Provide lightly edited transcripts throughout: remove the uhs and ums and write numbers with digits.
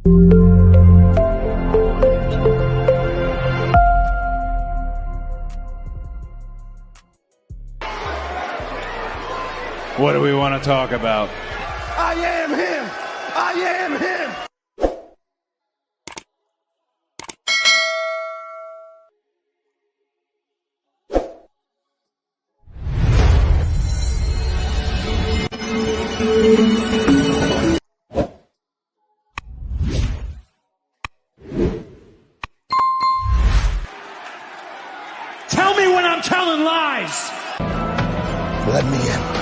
What do we want to talk about? I am him. I am him. Tell me when I'm telling lies. Let me in.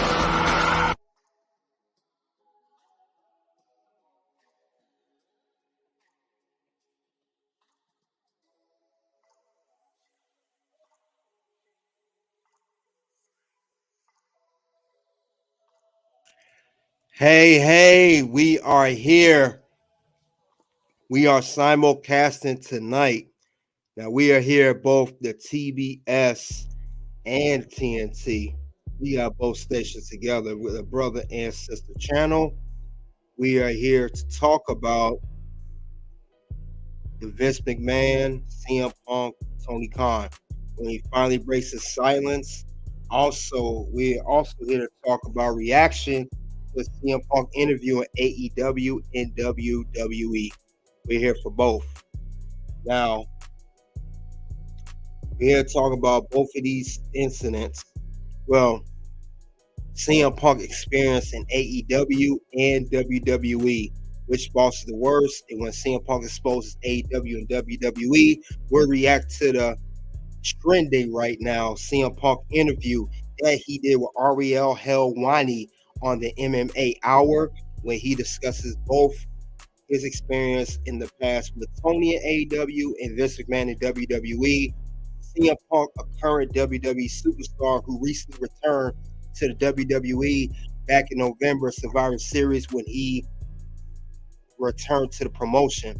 Hey, we are here. We are simulcasting tonight. Now, we are here both the TBS and TNT. We are both stations together with a brother and sister channel. We are here to talk about the Vince McMahon, CM Punk, Tony Khan. When he finally breaks his silence. Also, we're also here to talk about reaction to the CM Punk interview at AEW and WWE. We're here for both. Now, we're here to talk about both of these incidents. Well, CM Punk experience in AEW and WWE. Which boss is the worst? And when CM Punk exposes AEW and WWE, we'll react to the trending right now CM Punk interview that he did with Ariel Helwani on the MMA Hour, when he discusses both his experience in the past with Tony at AEW and Vince McMahon at WWE. CM Punk, a current WWE superstar who recently returned to the WWE back in November Survivor Series when he returned to the promotion.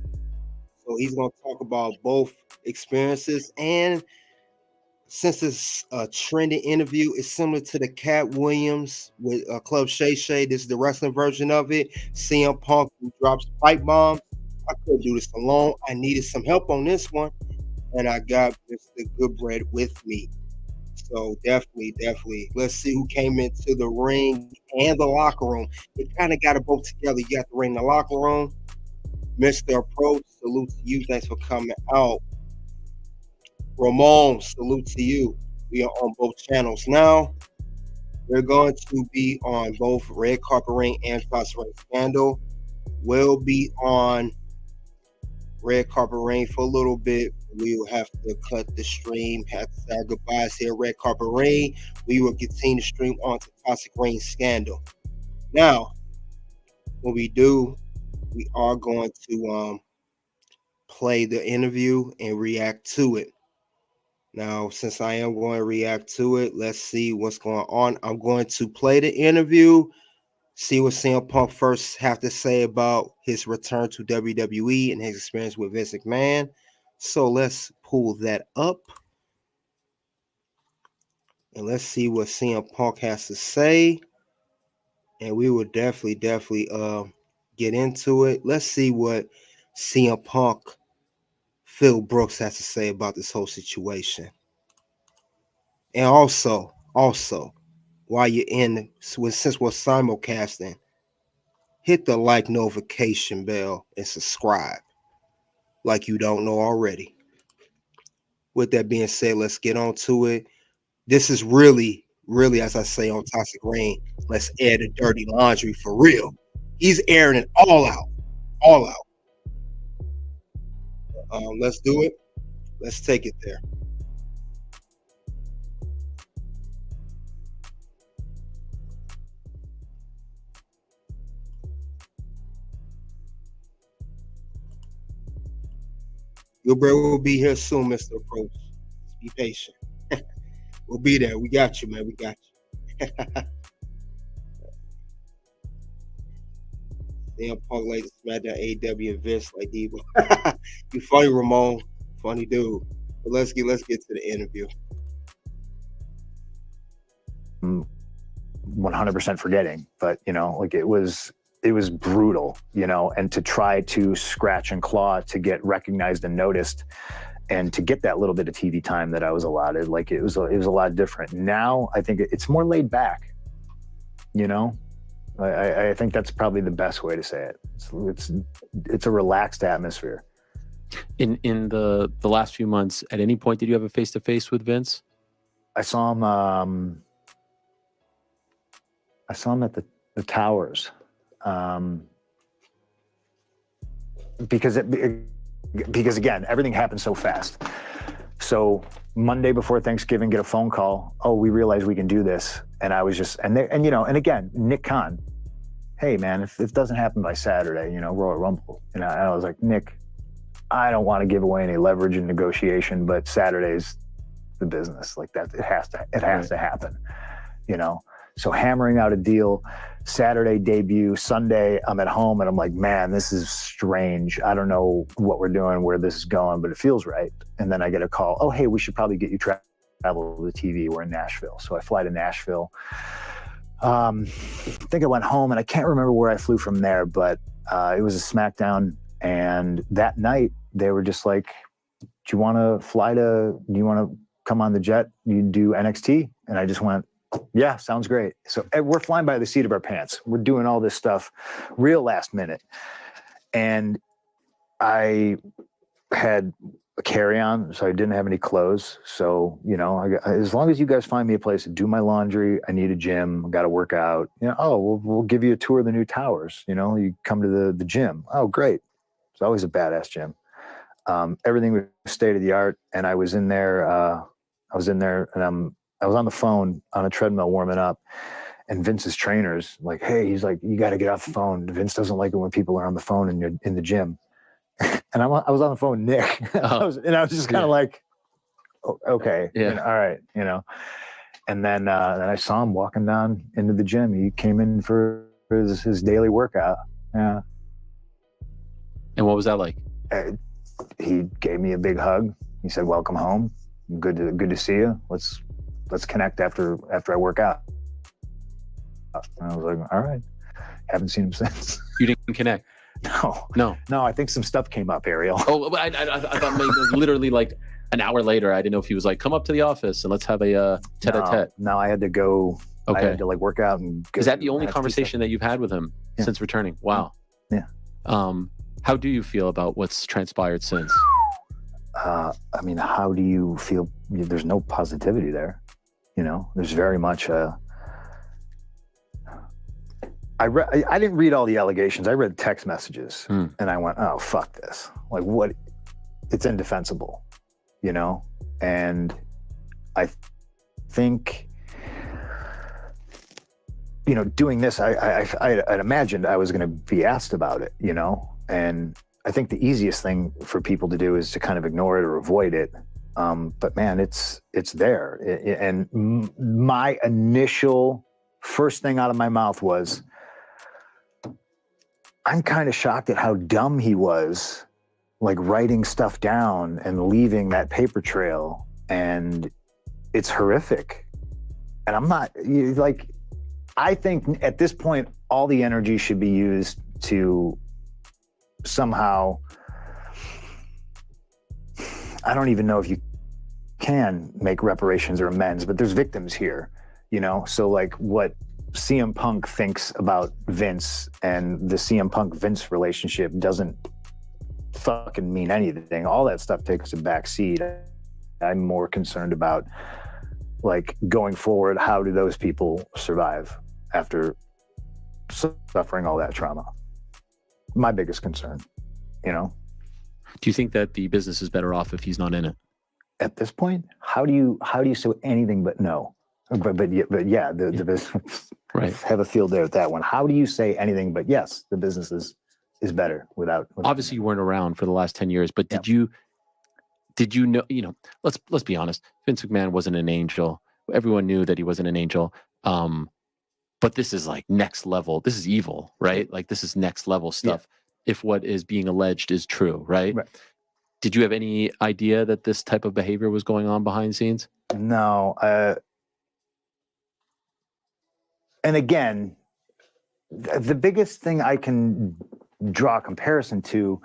So he's going to talk about both experiences, and since it's a trending interview, it's similar to the Cat Williams with Club Shay Shay. This is the wrestling version of it. CM Punk who drops pipe bombs. I couldn't do this alone. I needed some help on this one, and I got Mr. Goodbread with me. So definitely. Let's see who came into the ring and the locker room. It kind of got it both together. You got the ring, the locker room. Mr. Approach, salute to you. Thanks for coming out. Ramon, salute to you. We are on both channels now. We're going to be on both Red Carpet Ring and Toss Ring Scandal. We'll be on Red Carpet Ring for a little bit. We will have to cut the stream, have to say our goodbyes here at Red Carpet Ring. We will continue to stream on to Toxic Ring Scandal. Now, when we do, we are going to play the interview and react to it. Now, since I am going to react to it, let's see what's going on. I'm going to play the interview, see what CM Punk first have to say about his return to WWE and his experience with Vince McMahon. So let's pull that up. And let's see what CM Punk has to say. And we will definitely get into it. Let's see what CM Punk, Phil Brooks has to say about this whole situation. And also, while you're in, since we're simulcasting, hit the like notification bell and subscribe like you don't know already. With that being said, let's get on to it. This is really, as I say on Toxic Rain, let's air the dirty laundry for real. He's airing it all out. Let's do it. Let's take it there. Your brother will be here soon, Mr. Approach. Just be patient. We'll be there. We got you, man. We got you. Damn Punk like SmackDown, AEW, and Vince like Devo. You funny, Ramon. Funny dude. But let's get to the interview. 100% forgetting, but like it was was brutal, you know, and to try to scratch and claw to get recognized and noticed and to get that little bit of TV time that I was allotted, like it was a lot different. Now I think it's more laid back, you know. I think that's probably the best way to say it. It's a relaxed atmosphere. In the last few months, at any point did you have a face-to-face with Vince? I saw him at the Towers, because again, everything happened so fast. So Monday before Thanksgiving, get a phone call. Oh, we realize we can do this. And I was just, and again, Nick Khan, hey man, if it doesn't happen by Saturday, you know, Royal Rumble. And I was like, Nick, I don't want to give away any leverage in negotiation, but Saturday's the business. Like that, it has to happen, you know? So hammering out a deal, Saturday debut, Sunday I'm at home and I'm like, man, this is strange. I don't know what we're doing, where this is going, but it feels right. And then I get a call, oh, hey, we should probably get you travel to the TV. We're in Nashville. So I fly to Nashville. I think I went home and I can't remember where I flew from there, but it was a SmackDown. And that night they were just like, do you want to come on the jet? You do NXT? And I just went, yeah, sounds great. So we're flying by the seat of our pants. We're doing all this stuff real last minute. And I had a carry-on, so I didn't have any clothes. So, you know, as long as you guys find me a place to do my laundry, I need a gym, got to work out. You know, oh, we'll give you a tour of the new towers. You know, you come to the gym. Oh, great. It's always a badass gym. Everything was state of the art. And I was in there, and I was on the phone on a treadmill warming up, and Vince's trainer's like, hey, he's like, you got to get off the phone. Vince doesn't like it when people are on the phone and you're in the gym. And I was on the phone with Nick. I was just kind of like, oh, okay, yeah, and, all right, you know. And then I saw him walking down into the gym. He came in for his daily workout. Yeah. And what was that like? He gave me a big hug. He said, welcome home. Good to see you. Let's connect after I work out. And I was like, all right. Haven't seen him since. You didn't connect? No. I think some stuff came up, Ariel. Oh, I thought maybe it was literally like an hour later. I didn't know if he was like, come up to the office and let's have a tete-a-tete. No, I had to go. Okay. I had to like work out and go. Is that the only conversation that you've had with him since returning? Wow. Yeah. How do you feel about what's transpired since? I mean, how do you feel? There's no positivity there. You know, there's very much I didn't read all the allegations. I read text messages and I went, oh, fuck this. Like, what? It's indefensible, you know? And I think, you know, doing this, I'd imagined I was going to be asked about it, you know? And I think the easiest thing for people to do is to kind of ignore it or avoid it. But man, it's there. And my initial first thing out of my mouth was, I'm kind of shocked at how dumb he was, like writing stuff down and leaving that paper trail. And it's horrific. And I'm not like, I think at this point, all the energy should be used to somehow, I don't even know if you can make reparations or amends, but there's victims here, you know? So like what CM Punk thinks about Vince and the CM Punk Vince relationship doesn't fucking mean anything. All that stuff takes a back seat. I'm more concerned about like going forward, how do those people survive after suffering all that trauma? My biggest concern, you know? Do you think that the business is better off if he's not in it? At this point, how do you say anything but no? But yeah, the business, right. Have a field there with that one. How do you say anything but yes, the business is better without obviously you weren't around for the last 10 years, but did you know, let's be honest, Vince McMahon wasn't an angel. Everyone knew that he wasn't an angel. But this is like next level. This is evil, right? Like this is next level stuff. Yeah. If what is being alleged is true, right? Did you have any idea that this type of behavior was going on behind the scenes? No. And again, the biggest thing I can draw a comparison to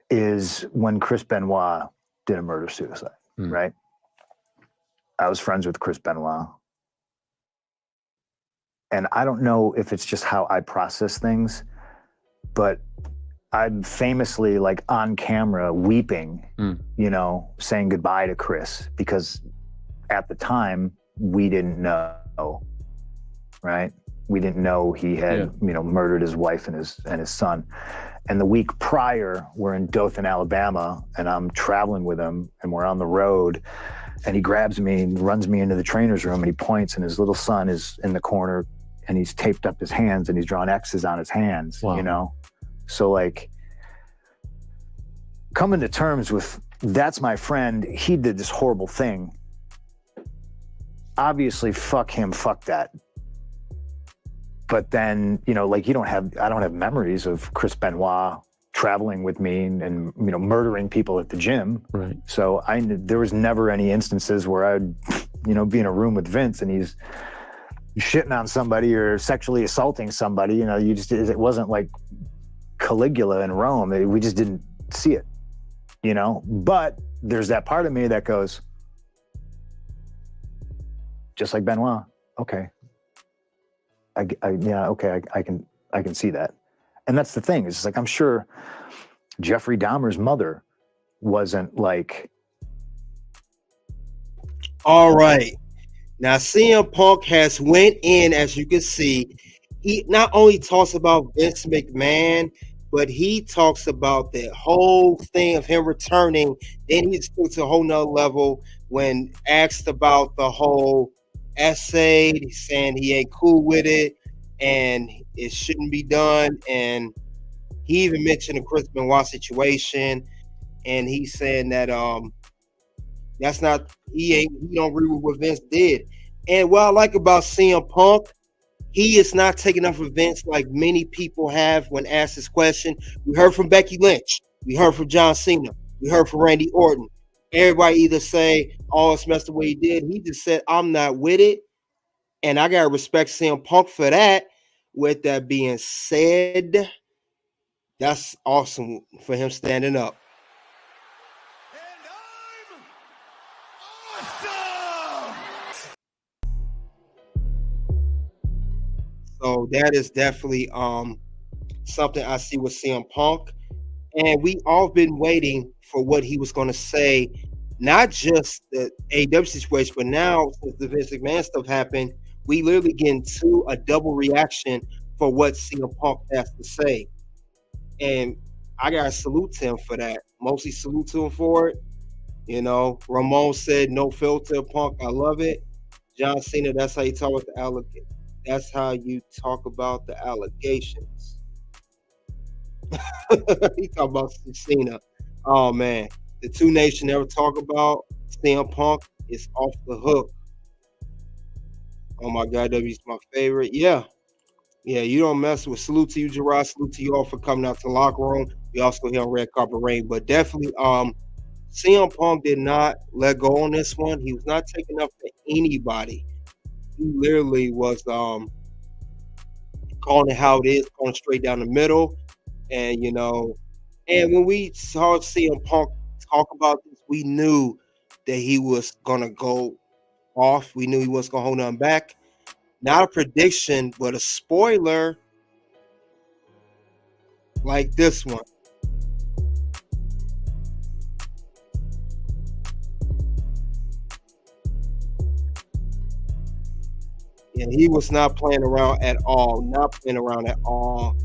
is when Chris Benoit did a murder-suicide, right? I was friends with Chris Benoit. And I don't know if it's just how I process things, but I'm famously like on camera weeping, you know, saying goodbye to Chris, because at the time we didn't know, right? We didn't know he had, you know, murdered his wife and his son. And the week prior, we're in Dothan, Alabama, and I'm traveling with him, and we're on the road, and he grabs me and runs me into the trainer's room, and he points, and his little son is in the corner, and he's taped up his hands, and he's drawn X's on his hands, you know? So like, coming to terms with, that's my friend, he did this horrible thing. Obviously, fuck him, fuck that. But then, you know, like I don't have memories of Chris Benoit traveling with me and you know, murdering people at the gym. Right. So there was never any instances where I'd, you know, be in a room with Vince and he's shitting on somebody or sexually assaulting somebody. You know, it wasn't like Caligula in Rome. We just didn't see it, you know? But there's that part of me that goes, just like Benoit, okay. I can see that. And that's the thing, it's like, I'm sure Jeffrey Dahmer's mother wasn't like. All right. Now, CM Punk has went in, as you can see. He not only talks about Vince McMahon, but he talks about the whole thing of him returning. Then he took to a whole nother level when asked about the whole essay. He's saying he ain't cool with it and it shouldn't be done. And he even mentioned the Chris Benoit situation, and he's saying that that's not, he don't agree with what Vince did. And what I like about CM Punk, he is not taking up for Vince like many people have when asked this question. We heard from Becky Lynch, we heard from John Cena, we heard from Randy Orton. Everybody either say, oh, it's messed the way he did. He just said, I'm not with it. And I got to respect CM Punk for that. With that being said, that's awesome for him standing up. And I'm awesome! So that is definitely something I see with CM Punk. And we all been waiting for what he was going to say, not just the AEW situation, but now since the Vince McMahon stuff happened, we literally get into a double reaction for what CM Punk has to say. And I got to salute him for that. Mostly salute to him for it. You know, Ramon said, no filter, Punk, I love it. John Cena, that's how you talk about the allegations. That's how you talk about the allegations. He talk about Cena. Oh man, the two nations never talk about CM Punk is off the hook. Oh my God, W's my favorite. Yeah, you don't mess with. Salute to you, Gerard. Salute to you all for coming out to the locker room. We also here on Red Carpet Rain, but definitely, CM Punk did not let go on this one. He was not taking up for anybody. He literally was calling it how it is, going straight down the middle. And, you know, and when we saw CM Punk talk about this, we knew that he was going to go off. We knew he wasn't going to hold nothing back. Not a prediction, but a spoiler like this one. Yeah, he was not playing around at all. Not playing around at all.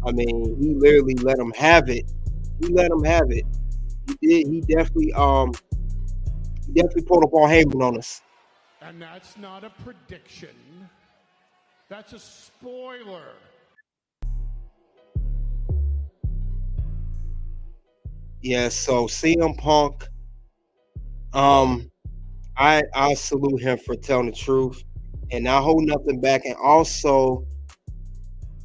I mean, he literally let him have it. He let him have it. He did. He definitely pulled up on Heyman on us. And that's not a prediction. That's a spoiler. Yeah, so CM Punk, I salute him for telling the truth and not holding nothing back. And also,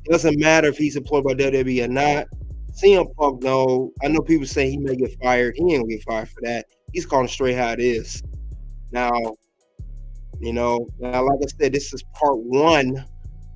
it doesn't matter if he's employed by WWE or not. CM Punk, no, I know people say he may get fired. He ain't gonna get fired for that. He's calling straight how it is. Now, you know, like I said, this is part one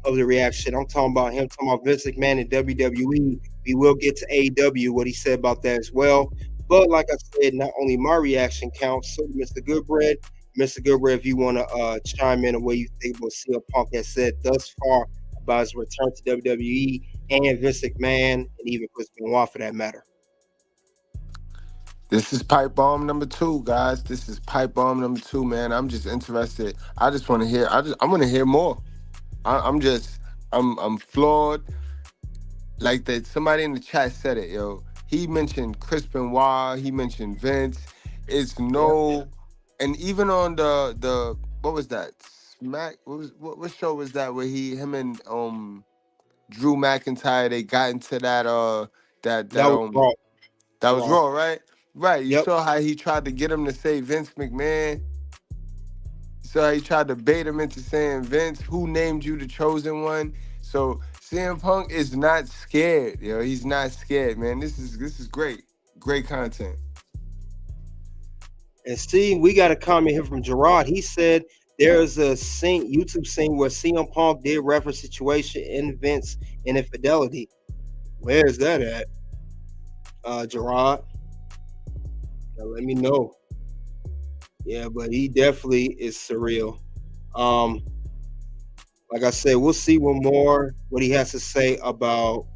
of the reaction. I'm talking about him talking about Vince McMahon and WWE. We will get to AEW, what he said about that as well. But like I said, not only my reaction counts, so Mr. Goodbread. Mr. Goodbread, if you want to chime in on what you think what CM Punk has said thus far about his return to WWE and Vince McMahon and even Chris Benoit for that matter. This is pipe bomb number 2, guys. This is pipe bomb number 2, man. I'm just interested. I just want to hear. I want to hear more. I'm floored. Like that. Somebody in the chat said it, yo. He mentioned Chris Benoit. He mentioned Vince. It's no, and even on the what was that? Smack. What show was that where him and Drew McIntyre, they got into that that was Raw. That was Raw, right? Right. You Yep. saw how he tried to get him to say Vince McMahon. You saw how he tried to bait him into saying Vince, who named you the chosen one. So CM Punk is not scared, yo. He's not scared, man. This is great. Great content. And see, we got a comment here from Gerard. He said there's a YouTube scene where CM Punk did reference situation in Vince and infidelity. Where is that at? Gerard? Now let me know. Yeah, but he definitely is surreal. Like I said, we'll see what he has to say about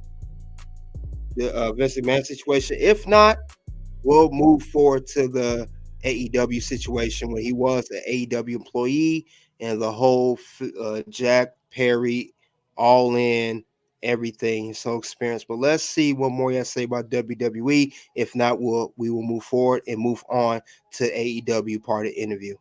the Vince McMahon situation. If not, we'll move forward to the AEW situation when he was an AEW employee and the whole Jack Perry all in everything, his whole experience. But let's see what more he has to say about WWE. If not, we will move forward and move on to AEW part of the interview.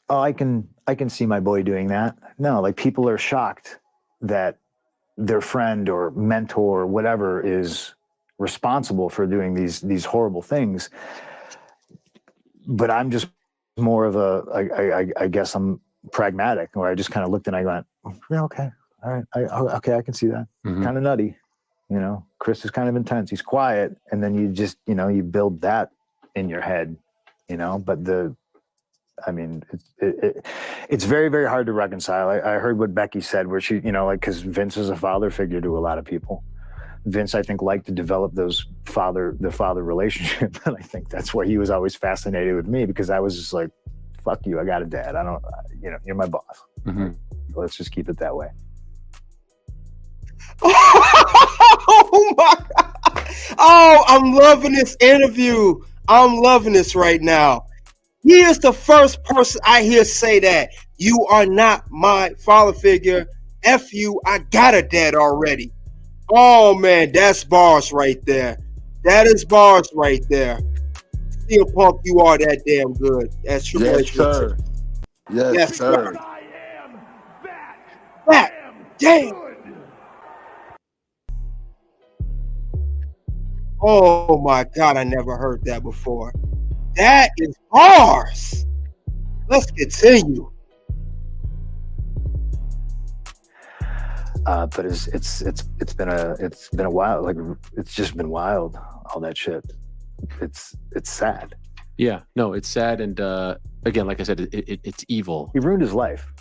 Oh, I can see my boy doing that. No, like people are shocked that their friend or mentor or whatever is responsible for doing these horrible things. But I'm just more of I guess I'm pragmatic, where I just kind of looked and I went, yeah, okay, all right, okay, I can see that. Mhm. Kind of nutty, you know. Chris is kind of intense. He's quiet, and then you just, you know, you build that in your head, you know. But it's very, very hard to reconcile. I heard what Becky said, where she, you know, like, because Vince is a father figure to a lot of people. Vince, I think, liked to develop the father relationship, and I think that's why he was always fascinated with me, because I was just like, fuck you, I got a dad. I don't, you know, you're my boss. Mm-hmm. Let's just keep it that way. Oh my God. Oh, I'm loving this interview. I'm loving this right now. He is the first person I hear say that. You are not my father figure. F you, I got a dad already. Oh man, that's bars right there. That is bars right there. CM Punk, you are that damn good. That's true. Yes, sir. Yes, sir. I am That damn. Oh my God, I never heard that before. That is bars. Let's continue. But it's been a while. Like, it's just been wild. All that shit. It's sad. Yeah, no, it's sad, and again, like I said, it's evil. He ruined his life.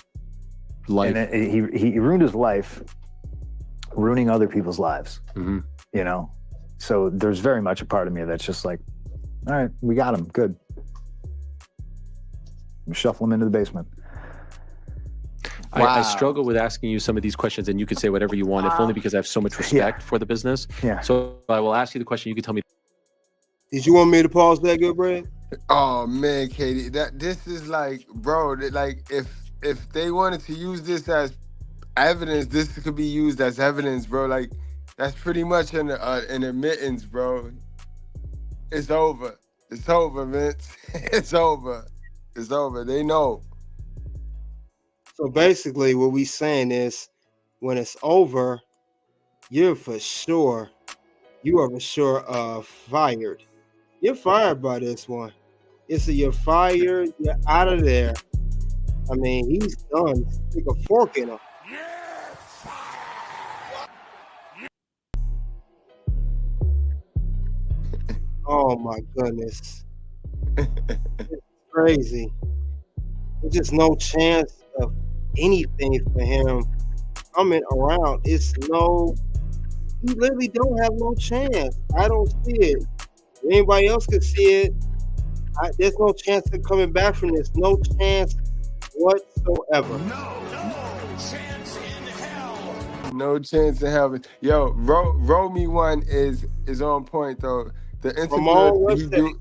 And he ruined his life, ruining other people's lives. Mm-hmm. You know, so there's very much a part of me that's just like, all right, we got him, good. Shuffle him into the basement. Wow. I struggle with asking you some of these questions, and you can say whatever you want, if only because I have so much respect for the business. Yeah. So I will ask you the question. You can tell me. Did you want me to pause that, good Brad? Oh man, Katie, this is like, bro, like if they wanted to use this as evidence, this could be used as evidence, bro. Like, that's pretty much an admittance, bro. It's over. It's over, Vince. It's over. It's over. They know. So basically, what we saying is, when it's over, you are for sure fired. You're fired by this one. It's you're fired. You're out of there. I mean, he's done. Stick a fork in him. Oh my goodness. It's crazy. There's just no chance of anything for him coming around. He literally don't have no chance. I don't see it. If anybody else could see it, there's no chance of coming back from this. No chance whatsoever. No chance in hell. Yo, roll me one is on point though. The interview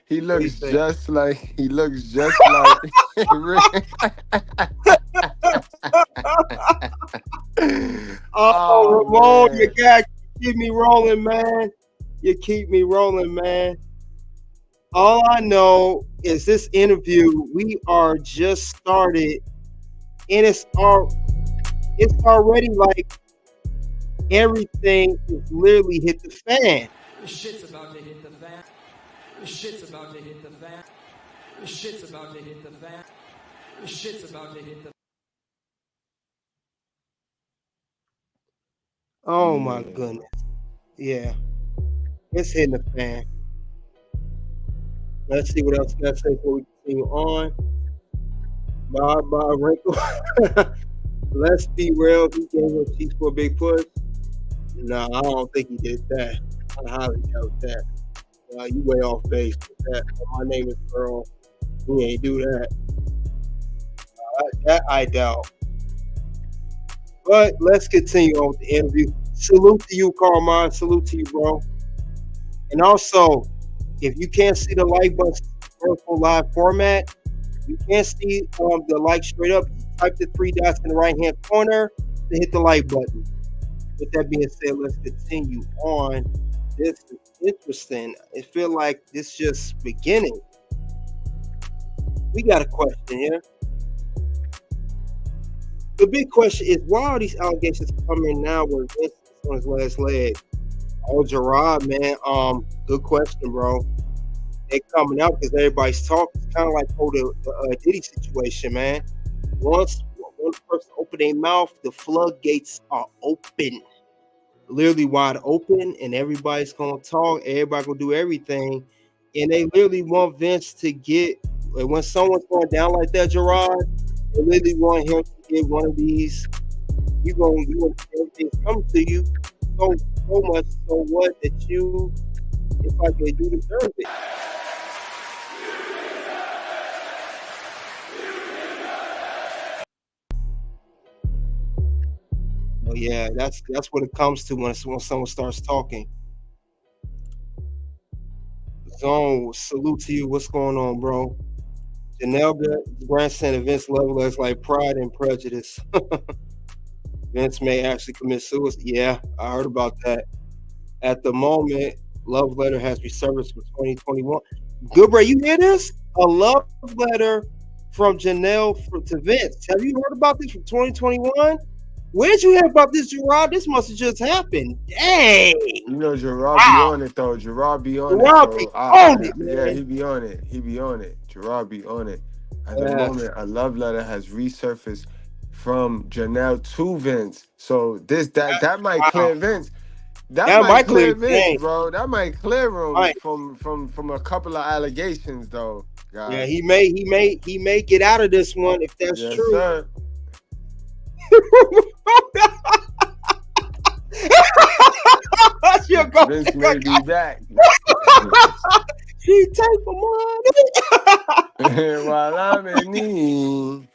he looks just like Oh, Ramon, man. You got to keep me rolling, man. You keep me rolling, man. All I know is this interview, we are just started, and it's already like everything is literally hit the fan. Shit's about to hit the fan. Shit's about to hit the fan. Shit's about to hit the fan. Shit's about to hit the fan. Oh my goodness. Yeah. It's hitting the fan. Let's see what else I got to say before we continue on. Bye, Wrinkle. Let's be real. He gave her cheeks for a big push. No, I don't think he did that. I highly doubt that. You way off base with that. My name is Earl. He ain't do that. That I doubt. But let's continue on with the interview. Salute to you, Carmine. Salute to you, bro. And also, if you can't see the like button for live format, you can't see the like straight up, type the 3 dots in the right-hand corner to hit the like button. With that being said, let's continue on. This is interesting. I feel like this just beginning. We got a question here. The big question is, why are these allegations coming now when Vince is on his last leg? Oh, Gerard, man. Good question, bro. They coming out because everybody's talking. It's kind of like the Diddy situation, man. Once one person open their mouth, the floodgates are open, literally wide open, and everybody's gonna talk. Everybody gonna do everything, and they literally want Vince to get. When someone's going down like that, Gerard, they literally want him to get one of these. You want everything come to you so much so what that you. It's like they do deserve it. Oh yeah, that's what it comes to when someone starts talking. Zone, salute to you. What's going on, bro? Janelle grandson of Vince Level is like Pride and Prejudice. Vince may actually commit suicide. Yeah, I heard about that. At the moment, love letter has resurfaced for 2021. Good, bro. You hear this? A love letter from Janelle to Vince. Have you heard about this from 2021? Where did you hear about this, Gerard? This must have just happened. Dang. You know, Gerard be on it, though. Gerard be on it, man. Yeah, he be on it. Gerard be on it. At the moment, a love letter has resurfaced from Janelle to Vince. So that might clear Vince. That might clear Vince, bro. That might clear him from a couple of allegations, though, guys. Yeah, he may get out of this one if that's true. Sir. Vince may be back. She take my money while I'm in need.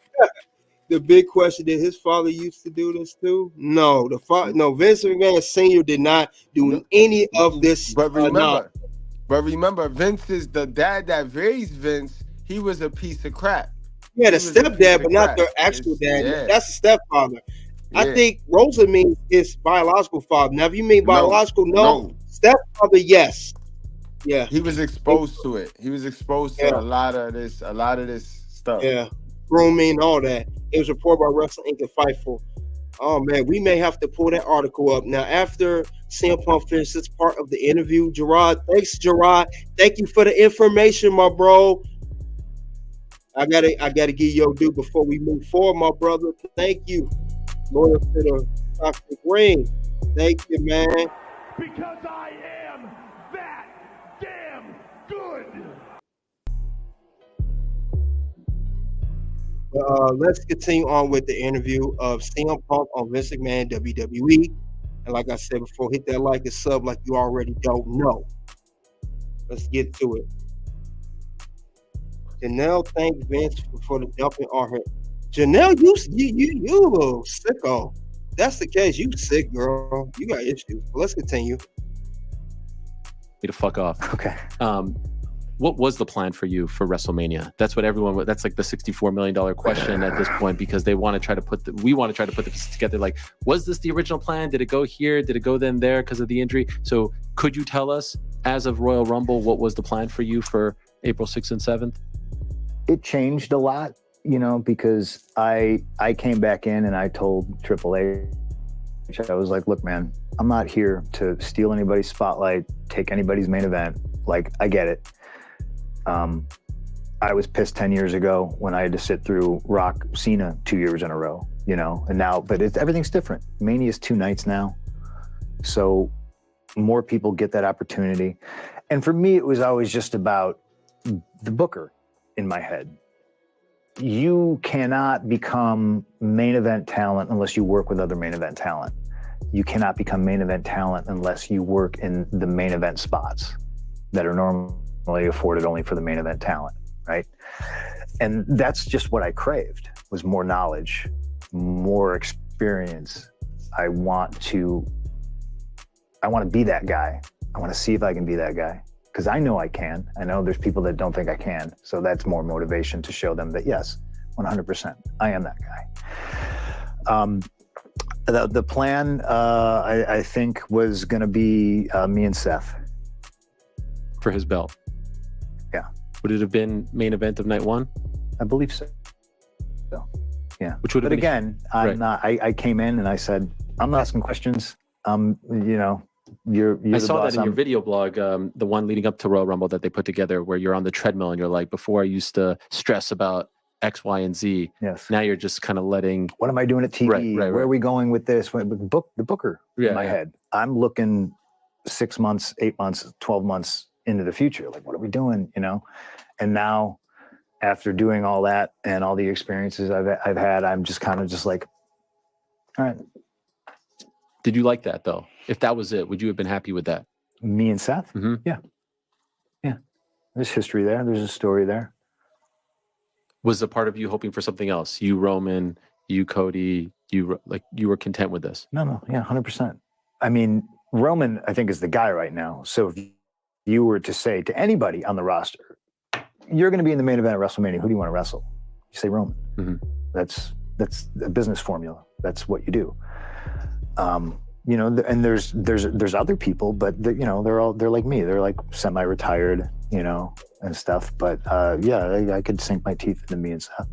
The big question: did his father used to do this too? No, Vince McMahon Sr. did not do any of this. But remember, Vince is the dad that raised Vince. He was a piece of crap. Yeah, the stepdad, but not the actual dad. Yeah. That's the stepfather. Yeah. I think Rosa means his biological father. Now, if you mean biological, no. Stepfather, yes. Yeah. He was exposed to it. He was exposed to a lot of this stuff. Yeah. Grooming, all that. It was reported by Wrestling Inc. and Fightful. Oh, man, we may have to pull that article up. Now, after CM Punk finished this part of the interview, Gerard, thanks, Gerard. Thank you for the information, my bro. I gotta give your due before we move forward, my brother. Thank you. Loyal to the toxic ring. Thank you, man. Because I am that damn good. Let's continue on with the interview of CM Punk on Vince McMahon WWE. And like I said before, hit that like and sub like you already don't know. Let's get to it. Janelle thanked Vince for the dumping on her. Janelle, you a little sicko. That's the case. You sick, girl. You got issues. But let's continue. Me to fuck off. Okay. What was the plan for you for WrestleMania? That's what everyone. That's like the $64 million question at this point, because they want to try to we want to try to put the pieces together. Like, was this the original plan? Did it go here? Did it go then there because of the injury? So, could you tell us, as of Royal Rumble, what was the plan for you for April 6th and 7th? It changed a lot, because I came back in and I told Triple H, I was like, look, man, I'm not here to steal anybody's spotlight, take anybody's main event. Like, I get it. I was pissed 10 years ago when I had to sit through Rock Cena 2 years in a row, and now, but everything's different. Mania's 2 nights now. So more people get that opportunity. And for me, it was always just about the booker in my head. You cannot become main event talent unless you work with other main event talent. You cannot become main event talent unless you work in the main event spots that are normally afforded only for the main event talent, right? And that's just what I craved, was more knowledge, more experience. I want to be that guy. I want to see if I can be that guy, because I know I can. I know there's people that don't think I can. So that's more motivation to show them that, yes, 100%, I am that guy. The plan, I think, was going to be me and Seth. For his belt? Yeah. Would it have been main event of night 1? I believe so. Yeah. Which would have but been again, I'm not. I came in and I said, I'm not asking questions. You're I the saw boss. that in your video blog, the one leading up to Royal Rumble that they put together, where you're on the treadmill and you're like, before I used to stress about X, Y, and Z. Yes. Now you're just kind of letting. What am I doing at TV? Right. Where are we going with this? The booker in my head. I'm looking 6 months, 8 months, 12 months into the future. Like, what are we doing? And now, after doing all that and all the experiences I've had, I'm just kind of just like, all right. Did you like that though? If that was it, would you have been happy with that? Me and Seth? Mm-hmm. Yeah. There's history there. There's a story there. Was a part of you hoping for something else? You, Roman, you, Cody, you were content with this? No. Yeah, 100%. I mean, Roman, I think, is the guy right now. So if you were to say to anybody on the roster, you're going to be in the main event at WrestleMania, who do you want to wrestle? You say Roman. Mm-hmm. That's a business formula. That's what you do. And there's other people, but they're like me. They're like semi-retired, and stuff. But I could sink my teeth into me and stuff.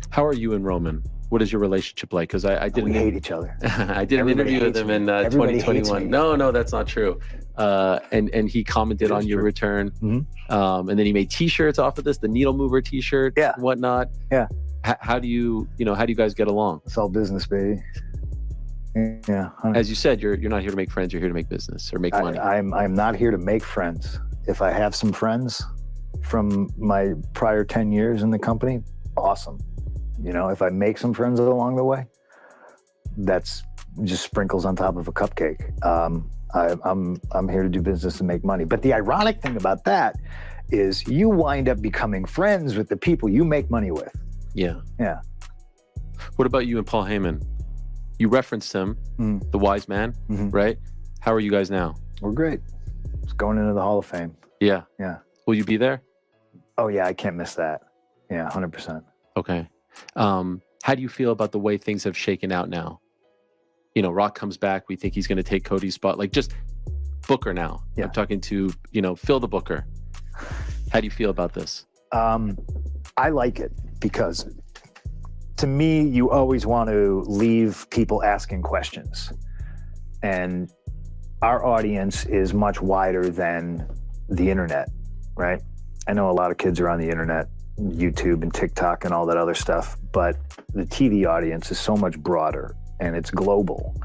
How are you and Roman? What is your relationship like? Because I did. We hate each other. I did an interview with him in 2021. No, that's not true. And he commented on your return. Mm-hmm. And then he made T-shirts off of this, the Needle Mover T-shirt, and whatnot. Yeah. How do you guys get along? It's all business, baby. Yeah. As you said, you're not here to make friends. You're here to make business or make money. I'm not here to make friends. If I have some friends from my prior 10 years in the company, awesome. If I make some friends along the way, that's just sprinkles on top of a cupcake. I'm here to do business and make money. But the ironic thing about that is you wind up becoming friends with the people you make money with. Yeah. Yeah. What about you and Paul Heyman? You referenced him, the wise man, right? How are you guys now? We're great. It's going into the Hall of Fame. Yeah. Yeah. Will you be there? Oh, yeah. I can't miss that. Yeah, 100%. Okay. How do you feel about the way things have shaken out now? Rock comes back. We think he's going to take Cody's spot. Like, just Booker now. Yeah. I'm talking to, Phil the Booker. How do you feel about this? I like it because, to me, you always want to leave people asking questions. And our audience is much wider than the internet, right? I know a lot of kids are on the internet, YouTube and TikTok and all that other stuff, but the TV audience is so much broader and it's global.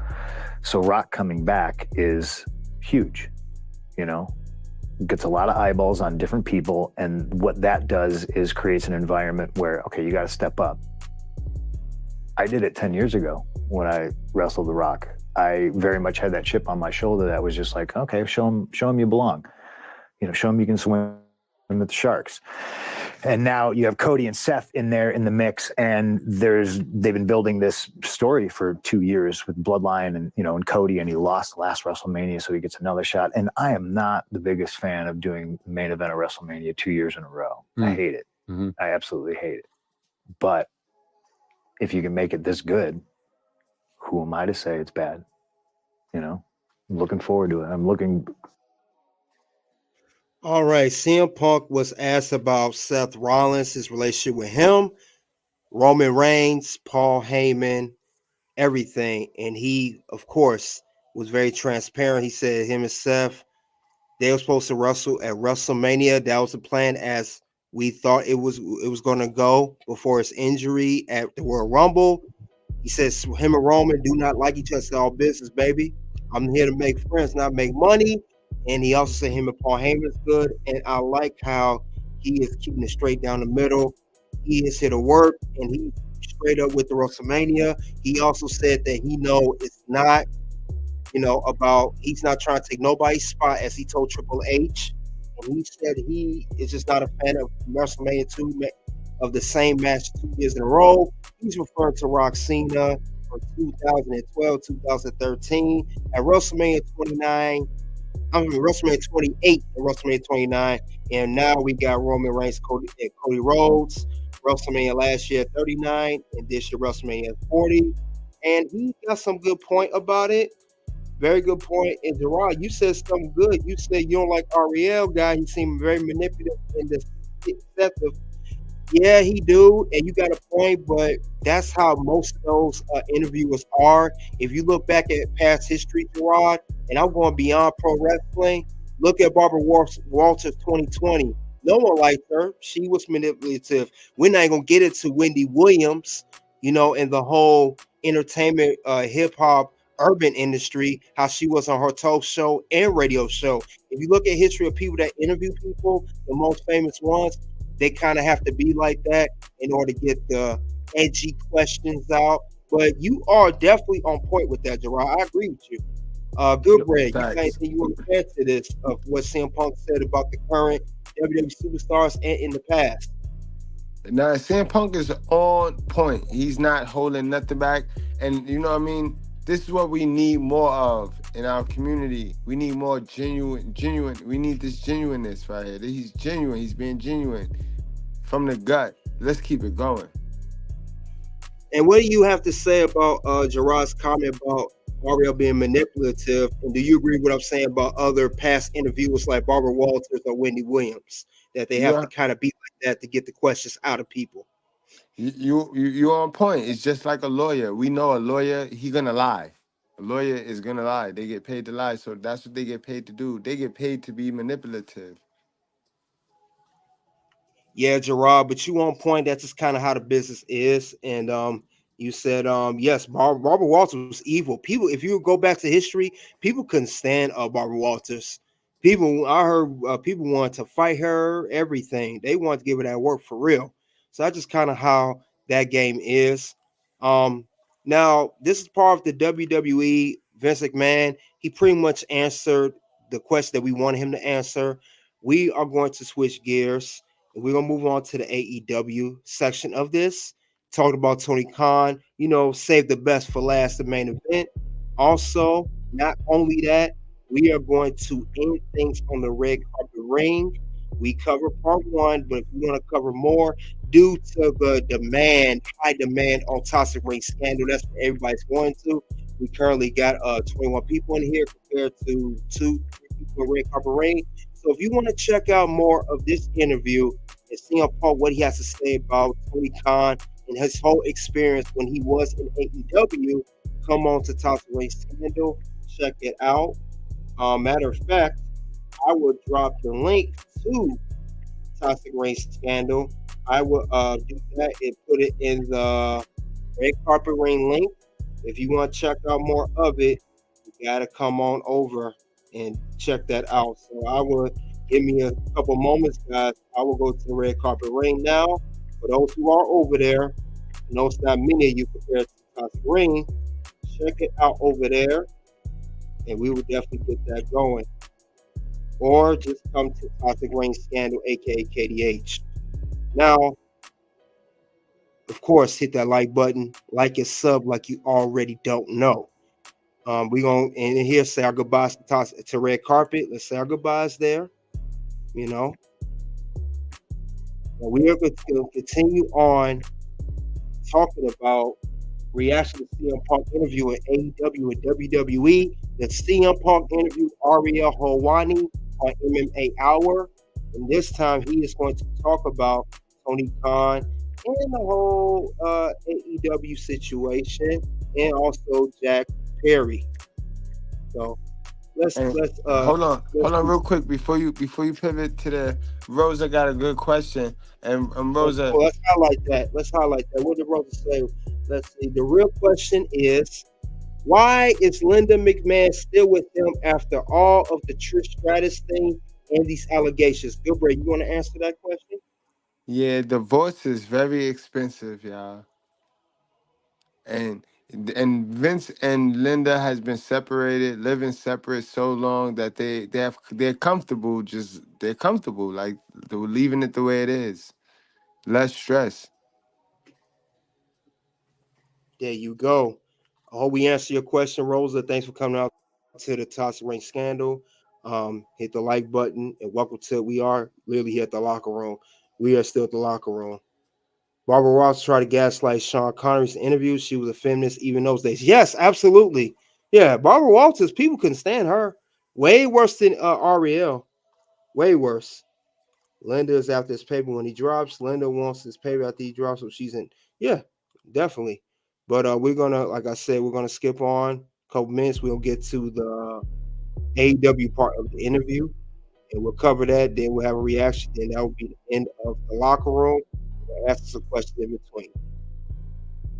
So Rock coming back is huge, gets a lot of eyeballs on different people. And what that does is creates an environment where, okay, you got to step up. I did it 10 years ago when I wrestled The Rock. I very much had that chip on my shoulder that was just like, okay, show him you belong. Show him you can swim with the Sharks. And now you have Cody and Seth in there in the mix, and they've been building this story for 2 years with Bloodline and Cody, and he lost the last WrestleMania, so he gets another shot. And I am not the biggest fan of doing the main event of WrestleMania 2 years in a row. I hate it. Mm-hmm. I absolutely hate it. But if you can make it this good, who am I to say it's bad? I'm looking forward to it. All right. CM Punk was asked about Seth Rollins, his relationship with him, Roman Reigns, Paul Heyman, everything. And he, of course, was very transparent. He said him and Seth, they were supposed to wrestle at WrestleMania. That was the plan as we thought it was going to go before his injury at the Royal Rumble. He says him and Roman do not like each other. It's all business, baby. I'm here to make friends, not make money. And he also said him and Paul Heyman is good. And I like how he is keeping it straight down the middle. He is here to work, and he's straight up with the WrestleMania. He also said that he know it's not, about he's not trying to take nobody's spot, as he told Triple H. And he said he is just not a fan of WrestleMania 2 of the same match 2 years in a row. He's referring to Rock Cena from 2012, 2013 at WrestleMania 28 and WrestleMania 29, and now we got Roman Reigns, Cody Rhodes, WrestleMania last year 39, and this year WrestleMania 40, and he got some good point about it. Very good point. And Gerard, you said something good. You said you don't like Ariel guy. He seemed very manipulative and deceptive. Yeah, he do, and you got a point, but that's how most of those interviewers are. If you look back at past history, Gerard, and I'm going beyond pro wrestling, look at Barbara Walters 2020. No one liked her. She was manipulative. We're not going to get into Wendy Williams, and the whole entertainment, hip-hop, urban industry, how she was on her talk show and radio show. If you look at history of people that interview people, the most famous ones, they kind of have to be like that in order to get the edgy questions out. But you are definitely on point with that, Gerard. I agree with you. Good, Red. You think you want to add to this of what CM Punk said about the current WWE superstars and in the past? Now, CM Punk is on point. He's not holding nothing back. And you know what I mean? This is what we need more of in our community. We need more genuine. We need this genuineness right here. He's genuine. He's being genuine from the gut. Let's keep it going. And what do you have to say about Gerard's comment about Ariel being manipulative? And do you agree with what I'm saying about other past interviewers like Barbara Walters or Wendy Williams, that they have to kind of be like that to get the questions out of people? You're on point. It's just like a lawyer. We know a lawyer, he's gonna lie. A lawyer is gonna lie. They get paid to lie, so that's what they get paid to do. They get paid to be manipulative. Yeah, Gerard, but you on point. That's just kind of how the business is. And you said, yes, Barbara Walters was evil. People, if you go back to history, people couldn't stand Barbara Walters. I heard people wanted to fight her, everything. They wanted to give her that work for real. So that's just kind of how that game is. Now, this is part of the WWE. Vince McMahon, he pretty much answered the question that we wanted him to answer. We are going to switch gears, and we're going to move on to the AEW section of this. Talked about Tony Khan, save the best for last, the main event. Also, not only that, we are going to end things on the red carpet ring. We cover part one, but if we want to cover more, due to the high demand on Toxic Ring Scandal, that's what everybody's going to. We currently got 21 people in here compared to 2-3 people in red carpet ring. So if you want to check out more of this interview and see what he has to say about Tony Khan and his whole experience when he was in AEW, come on to Toxic Ring Scandal. Check it out. Matter of fact, I will drop the link to Toxic Ring Scandal. I will do that and put it in the red carpet ring link. If you want to check out more of it, you got to come on over and check that out. So I will give me a couple moments, guys. I will go to the red carpet ring now. For those who are over there, know it's not many of you compared to Toxic Ring. Check it out over there, and we will definitely get that going. Or just come to Toxic Ring Scandal, aka KDH. Now, of course, hit that like button, like and sub like you already don't know. We gonna and here say our goodbyes to Red Carpet. Let's say our goodbyes there. You know, and we are going to continue on talking about reaction to CM Punk interview at AEW and WWE. The CM Punk interview Ariel Helwani on MMA Hour, and this time he is going to talk about Tony Khan and the whole AEW situation, and also Jack Perry. So let's hold on real quick before you pivot to the Rosa got a good question, and Rosa. Let's highlight that. What did Rosa say? Let's see. The real question is, why is Linda McMahon still with him after all of the Trish Stratus thing and these allegations? Gilbert, you want to answer that question? Yeah, divorce is very expensive, y'all. And Vince and Linda has been separated, living separate so long that they're comfortable. They're comfortable, like they're leaving it the way it is. Less stress. There you go. I hope we answer your question, Rosa. Thanks for coming out to the Toxic Ring Scandal. Hit the like button and welcome to. We are literally here at the locker room. We are still at the locker room. Barbara Walters tried to gaslight Sean Connery's interview. She was a feminist even those days. Yes, absolutely. Yeah, Barbara Walters, people couldn't stand her. Way worse than Ariel. Way worse. Linda is after his paper when he drops. Linda wants his paper after he drops, so she's in. Yeah, definitely. But we're gonna, like I said, we're gonna skip on a couple minutes. We'll get to the AEW part of the interview, and we'll cover that. Then we'll have a reaction. Then that will be the end of the locker room. We'll ask some questions in between.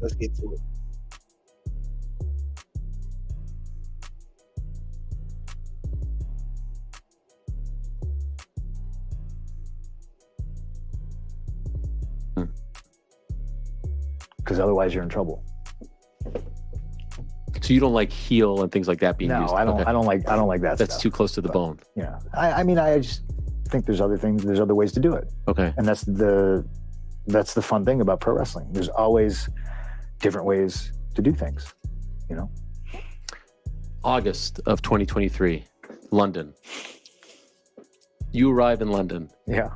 Let's get to it. Because otherwise you're in trouble. So you don't like heel and things like that being used? No, I don't. Okay. I don't like that. That's stuff. too close to the bone. Yeah, I mean, I just think there's other things. There's other ways to do it. Okay. And that's the fun thing about pro wrestling. There's always different ways to do things. You know. August of 2023, London. You arrive in London. Yeah.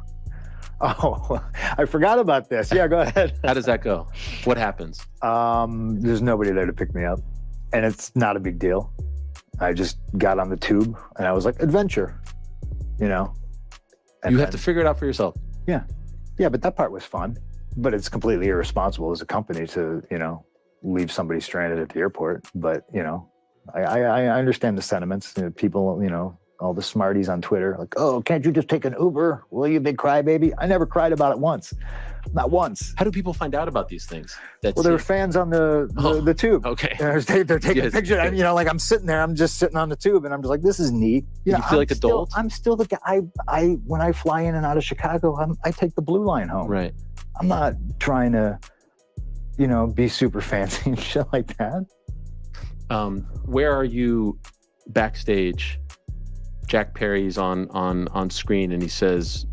Oh, I forgot about this. Yeah, go ahead. How does that go? What happens? There's nobody there to pick me up, and it's not a big deal. I just got on the tube, and I was like, adventure, you know. And you have to figure it out for yourself. Yeah, but that part was fun. But it's completely irresponsible as a company to, you know, leave somebody stranded at the airport. But you know, I understand the sentiments. You know, people, you know. All the smarties on Twitter, like, oh, can't you just take an Uber? Will you, big crybaby? I never cried about it once. Not once. How do people find out about these things? Well, there were fans on the tube. Okay. They're taking pictures. Okay. You know, like I'm sitting there, I'm just sitting on the tube, and I'm just like, this is neat. You feel like adult? I'm still the guy. I when I fly in and out of Chicago, I take the Blue Line home. Right. I'm not trying to, you know, be super fancy and shit like that. Where are you backstage? Jack Perry's on screen and he says,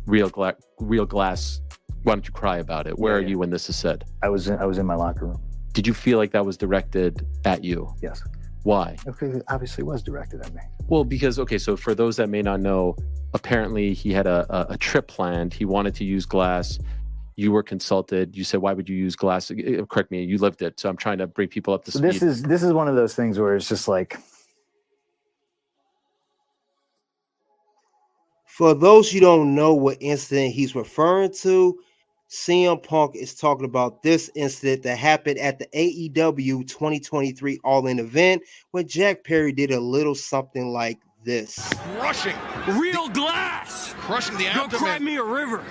real glass, why don't you cry about it? Where are you when this is said? I was in my locker room. Did you feel like that was directed at you? Yes. Why? Okay, it obviously was directed at me. Well, because, okay, so for those that may not know, apparently he had a trip planned. He wanted to use glass. You were consulted. You said, why would you use glass? Correct me, you lived it. So I'm trying to bring people up to speed. This is one of those things where it's just like, for those who don't know what incident he's referring to, CM Punk is talking about this incident that happened at the AEW 2023 All In event when Jack Perry did a little something like this. Crushing. Real glass. Crushing the Go abdomen. cry me a river.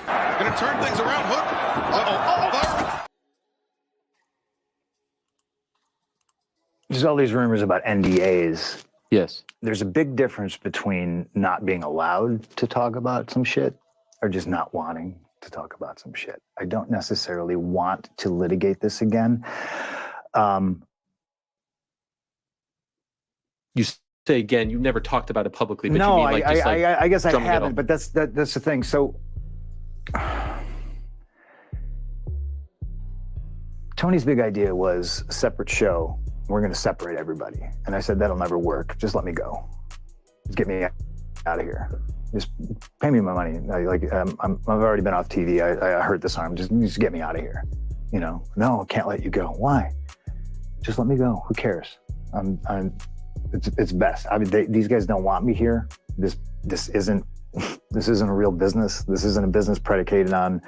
Gonna turn things around. Hook. Uh-oh. There's all these rumors about NDAs. Yes. There's a big difference between not being allowed to talk about some shit or just not wanting to talk about some shit. I don't necessarily want to litigate this again. You say again, you've never talked about it publicly, but no, you mean I guess I drumming it haven't, up. but that's the thing. So Tony's big idea was a separate show. We're going to separate everybody. And I said, that'll never work. Just let me go. Just get me out of here. Just pay me my money. I've already been off TV. I hurt this arm. Just get me out of here. You know, no, I can't let you go. Why? Just let me go. Who cares? It's best. I mean, these guys don't want me here. This isn't a real business. This isn't a business predicated on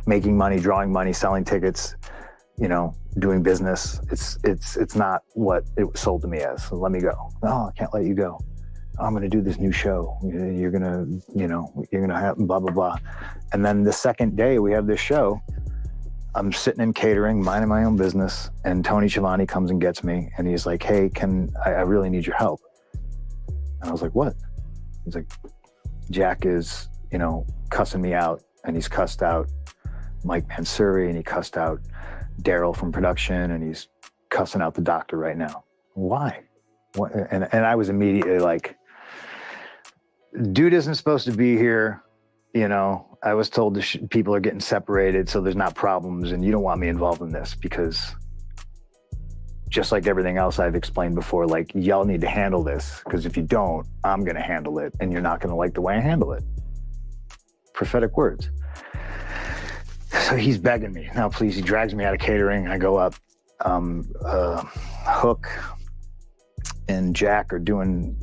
making money, drawing money, selling tickets, you know, doing business. It's not what it was sold to me as. So let me go. No, I can't let you go. I'm going to do this new show. You're going to have blah, blah, blah. And then the second day we have this show, I'm sitting in catering, minding my own business, and Tony Schiavone comes and gets me, and he's like, hey, I really need your help. And I was like, what? He's like, Jack is, you know, cussing me out, and he's cussed out Mike Mansouri, and he cussed out Daryl from production, and he's cussing out the doctor right now. Why? What? And I was immediately like, dude isn't supposed to be here. You know, I was told people are getting separated, so there's not problems, and you don't want me involved in this because just like everything else I've explained before, like, y'all need to handle this, because if you don't, I'm going to handle it, and you're not going to like the way I handle it. Prophetic words. So he's begging me, now please, he drags me out of catering. I go up, Hook and Jack are doing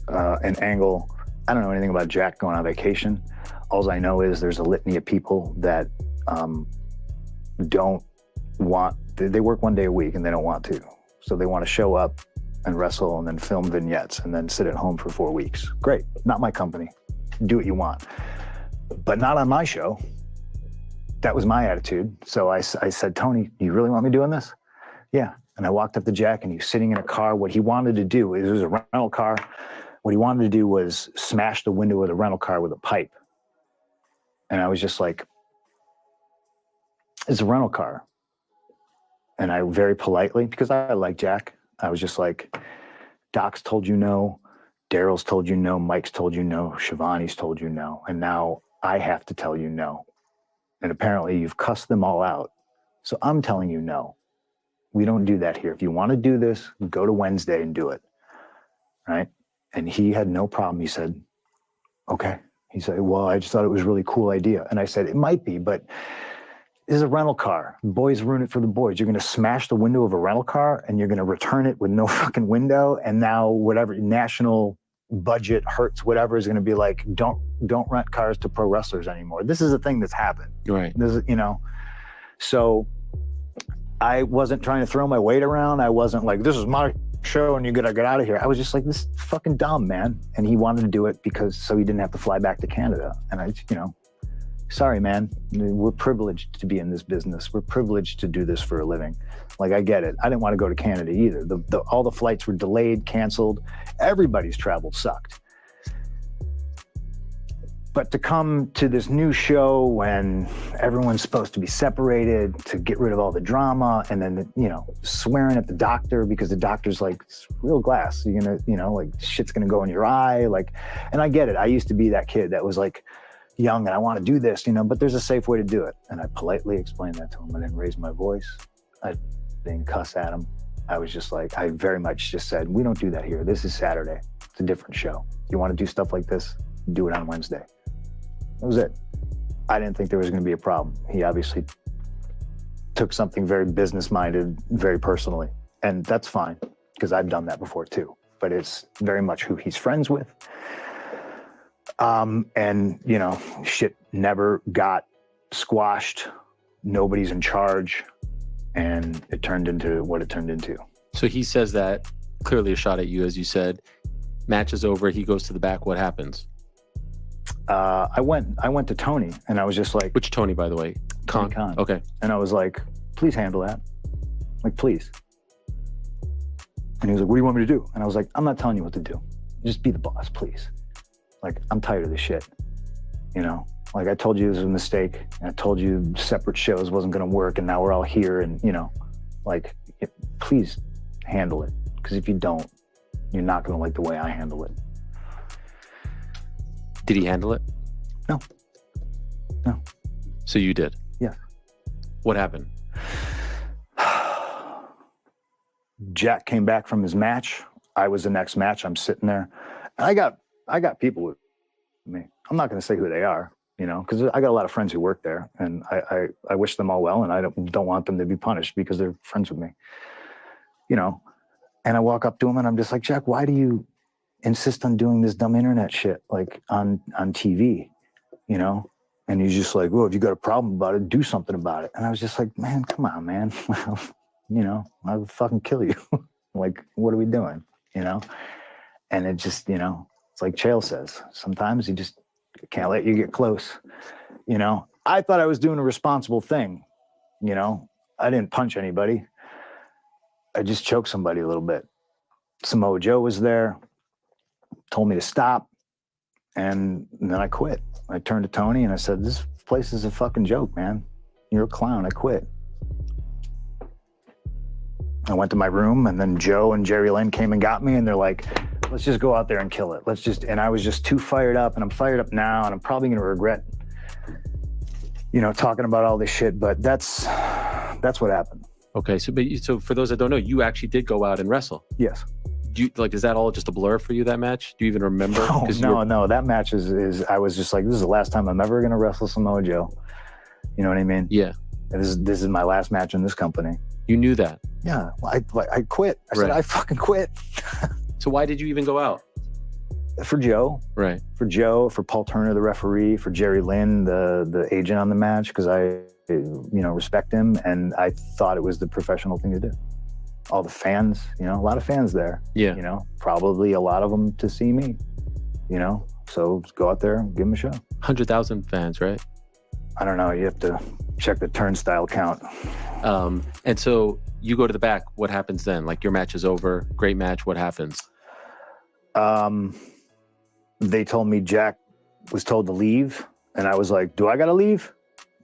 an angle. I don't know anything about Jack going on vacation. All I know is there's a litany of people that don't want, they work 1 day a week and they don't want to. So they want to show up and wrestle and then film vignettes and then sit at home for 4 weeks. Great, not my company. Do what you want. But not on my show. That was my attitude. So I said, Tony, you really want me doing this? Yeah. And I walked up to Jack and he was sitting in a car. What he wanted to do, it was a rental car. What he wanted to do was smash the window of the rental car with a pipe. And I was just like, it's a rental car. And I very politely, because I like Jack, I was just like, Doc's told you no, Daryl's told you no, Mike's told you no, Shivani's told you no, and now I have to tell you no. And apparently you've cussed them all out. So I'm telling you no. We don't do that here. If you want to do this, go to Wednesday and do it. Right? And he had no problem. He said, okay. He said, well, I just thought it was a really cool idea. And I said, it might be, but this is a rental car. Boys ruin it for the boys. You're going to smash the window of a rental car and you're going to return it with no fucking window. And now whatever national budget hurts, whatever is going to be like, don't rent cars to pro wrestlers anymore. This is a thing that's happened. Right. This is, you know, so I wasn't trying to throw my weight around. I wasn't like, this is my show and you gotta get out of here. I was just like, this is fucking dumb, man. And he wanted to do it because so he didn't have to fly back to Canada. And I, you know, sorry, man. We're privileged to be in this business. We're privileged to do this for a living. Like, I get it. I didn't want to go to Canada either. All the flights were delayed, canceled. Everybody's travel sucked. But to come to this new show when everyone's supposed to be separated, to get rid of all the drama, and then, you know, swearing at the doctor because the doctor's like, it's real glass. You're gonna, you know, like, shit's gonna go in your eye. Like, and I get it. I used to be that kid that was like young and I want to do this, you know, but there's a safe way to do it. And I politely explained that to him. I didn't raise my voice. I didn't cuss at him. I was just like, I very much just said, we don't do that here. This is Saturday. It's a different show. You want to do stuff like this? Do it on Wednesday. That was it. I didn't think there was going to be a problem. He obviously took something very business-minded, very personally. And that's fine, because I've done that before too. But it's very much who he's friends with. And, you know, shit never got squashed. Nobody's in charge. And it turned into what it turned into. So he says that, clearly a shot at you, as you said. Match is over. He goes to the back. What happens? I went to Tony and I was just like, which Tony, by the way? Khan. Okay. And I was like, please handle that. Like, please. And he was like, what do you want me to do? And I was like, I'm not telling you what to do. Just be the boss, please. Like, I'm tired of this shit. You know, like I told you it was a mistake. I told you separate shows wasn't going to work, and now we're all here, and like, please handle it, because if you don't, you're not going to like the way I handle it. Did he handle it? No. So you did? Yeah. What happened? Jack came back from his match. I was the next match. I'm sitting there. And I got people with me. I'm not going to say who they are, because I got a lot of friends who work there, and I wish them all well, and I don't want them to be punished because they're friends with me, And I walk up to him and I'm just like, Jack, why do you insist on doing this dumb internet shit like on TV, And he's just like, well, if you got a problem about it, do something about it. And I was just like, man, come on, man. I'll fucking kill you. Like, what are we doing? And it just, it's like Chael says, sometimes you just can't let you get close. I thought I was doing a responsible thing. I didn't punch anybody. I just choked somebody a little bit. Samoa Joe was there, told me to stop. And then I quit. I turned to Tony and I said, this place is a fucking joke, man. You're a clown. I quit. I went to my room, and then Joe and Jerry Lynn came and got me, and they're like, let's just go out there and kill it. And I was just too fired up, and I'm fired up now, and I'm probably going to regret, talking about all this shit, but that's what happened. Okay. So for those that don't know, you actually did go out and wrestle. Yes. Is that all just a blur for you, that match? Do you even remember? No, that match is I was just like, this is the last time I'm ever going to wrestle Samoa Joe. You know what I mean? Yeah. This is my last match in this company. You knew that? Yeah. I quit. I said, I fucking quit. So why did you even go out? For Joe. Right. For Joe, for Paul Turner, the referee, for Jerry Lynn, the agent on the match, because I, respect him, and I thought it was the professional thing to do. All the fans, a lot of fans there. Yeah. Probably a lot of them to see me, so go out there and give them a show. 100,000 fans, right? I don't know. You have to check the turnstile count. And so you go to the back. What happens then? Like, your match is over. Great match. What happens? They told me Jack was told to leave. And I was like, do I got to leave?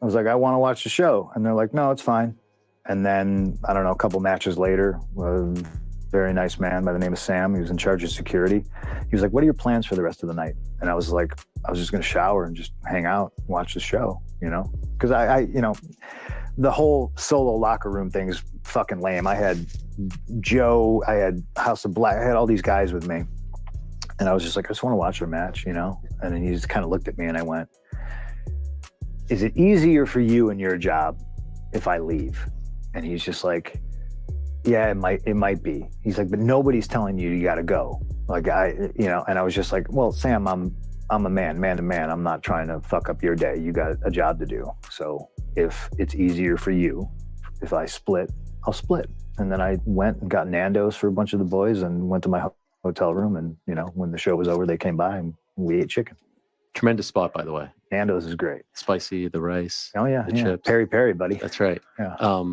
I was like, I want to watch the show. And they're like, no, it's fine. And then, I don't know, a couple matches later, a very nice man by the name of Sam, he was in charge of security. He was like, what are your plans for the rest of the night? And I was like, I was just going to shower and just hang out and watch the show, Because I the whole solo locker room thing is fucking lame. I had Joe, I had House of Black, I had all these guys with me. And I was just like, I just want to watch their match, And then he just kind of looked at me and I went, is it easier for you and your job if I leave? And he's just like, yeah, it might be. He's like, but nobody's telling you got to go. Like and I was just like, well, Sam, I'm a man to man. I'm not trying to fuck up your day. You got a job to do. So if it's easier for you, if I split, I'll split. And then I went and got Nando's for a bunch of the boys and went to my hotel room. And, when the show was over, they came by and we ate chicken. Tremendous spot, by the way. Nando's is great. Spicy, the rice. Oh yeah, the chips. Peri, buddy. That's right. Yeah.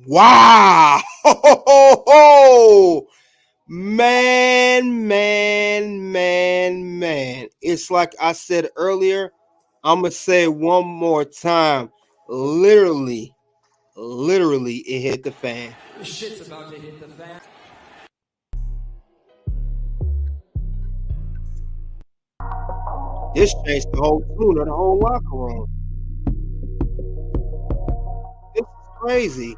Wow. Man. It's like I said earlier. I'm going to say it one more time. Literally, it hit the fan. Shit's about to hit the fan. This changed the whole tune of the whole locker room. This is crazy.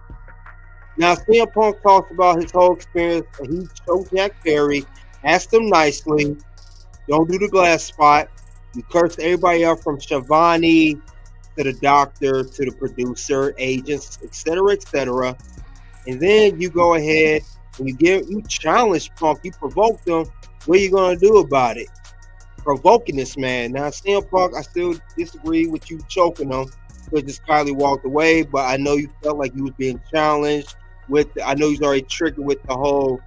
Now, CM Punk talks about his whole experience. He choked Jack Perry, asked him nicely, don't do the glass spot. You cursed everybody up from Shivani to the doctor to the producer, agents, etc., etc. And then you go ahead and you challenge Punk, you provoke him. What are you going to do about it? Provoking this man. Now, CM Punk, I still disagree with you choking him. So just kindly walked away, but I know you felt like you was being challenged. I know he's already triggered with the whole,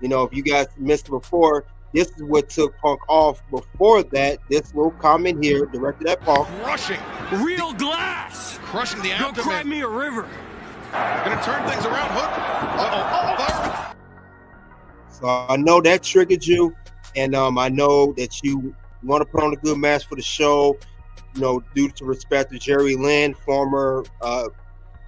if you guys missed it before, this is what took Punk off. Before that, this little comment here directed at Punk. Crushing. Real glass. Crushing the Go abdomen. cry me a river. Gonna turn things around. Hook. So I know that triggered you, and I know that you You want to put on a good match for the show, due to respect to Jerry Lynn, former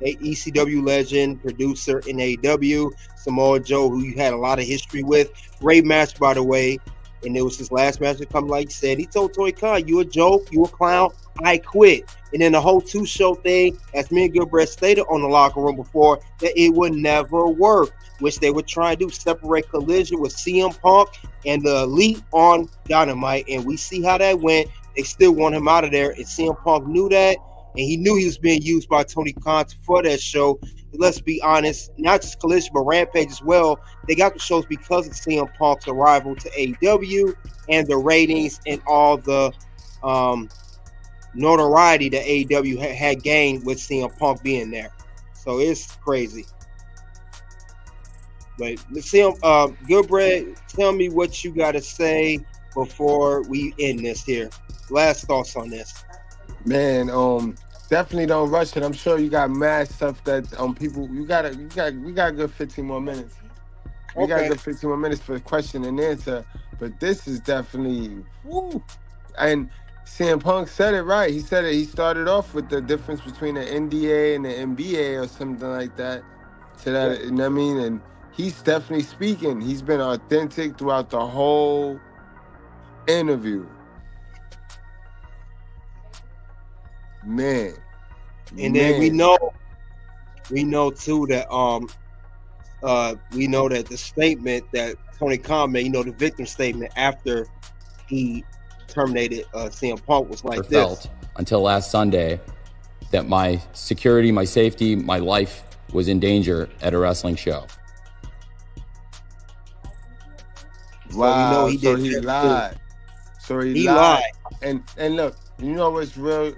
ECW legend, producer in AEW, Samoa Joe, who you had a lot of history with. Great match, by the way. And it was his last match to come, like he said. He told Tony Khan, you a joke, you a clown, I quit. And then the whole two-show thing, as me and Gilbert stated on the locker room before, that it would never work, which they would try to do, separate Collision with CM Punk and the Elite on Dynamite. And we see how that went. They still want him out of there. And CM Punk knew that. And he knew he was being used by Tony Khan for that show. Let's be honest, not just Collision, but Rampage as well. They got the shows because of CM Punk's arrival to AEW and the ratings and all the notoriety that AEW had gained with CM Punk being there. So it's crazy. But CM, Gilbert, tell me what you got to say before we end this here. Last thoughts on this. Man, definitely don't rush it. I'm sure you got mad stuff that people. We got a good 15 more minutes. We got a good 15 more minutes for question and answer. But this is definitely woo. And CM Punk said it right. He said it. He started off with the difference between the NDA and the NBA or something like that. To that, you know what I mean? And he's definitely speaking. He's been authentic throughout the whole interview. Man. And then we know too that we know that the statement that Tony Khan made, the victim statement after he terminated CM Punk was like this. Felt until last Sunday that my security, my safety, my life was in danger at a wrestling show. Wow, so he lied. So he lied. And look, you know what's real?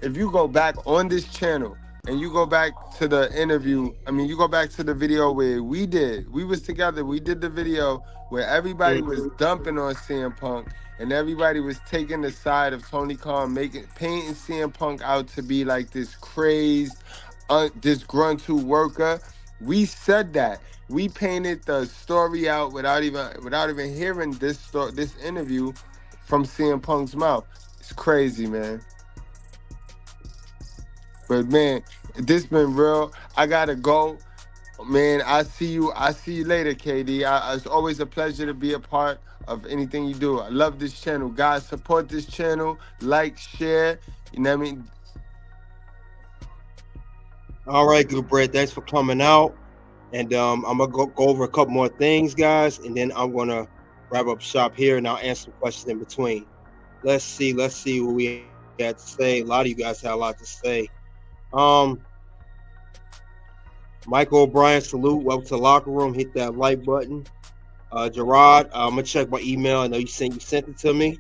If you go back on this channel and you go back to the interview, you go back to the video where we was together, we did the video where everybody was dumping on CM Punk and everybody was taking the side of Tony Khan, painting CM Punk out to be like this crazed, disgruntled worker. We said that. We painted the story out without even hearing this interview from CM Punk's mouth. It's crazy, man. But man, this been real. I gotta go. Man, I see you later, KD. It's always a pleasure to be a part of anything you do. I love this channel. Guys, support this channel. Like, share. You know what I mean? All right, good Brett. Thanks for coming out. And I'm gonna go over a couple more things, guys, and then I'm gonna wrap up shop here and I'll answer questions in between. Let's see what we had to say. A lot of you guys had a lot to say. Michael O'Brien, salute. Welcome to the locker room. Hit that like button. Gerard, I'm gonna check my email. I know you sent it to me.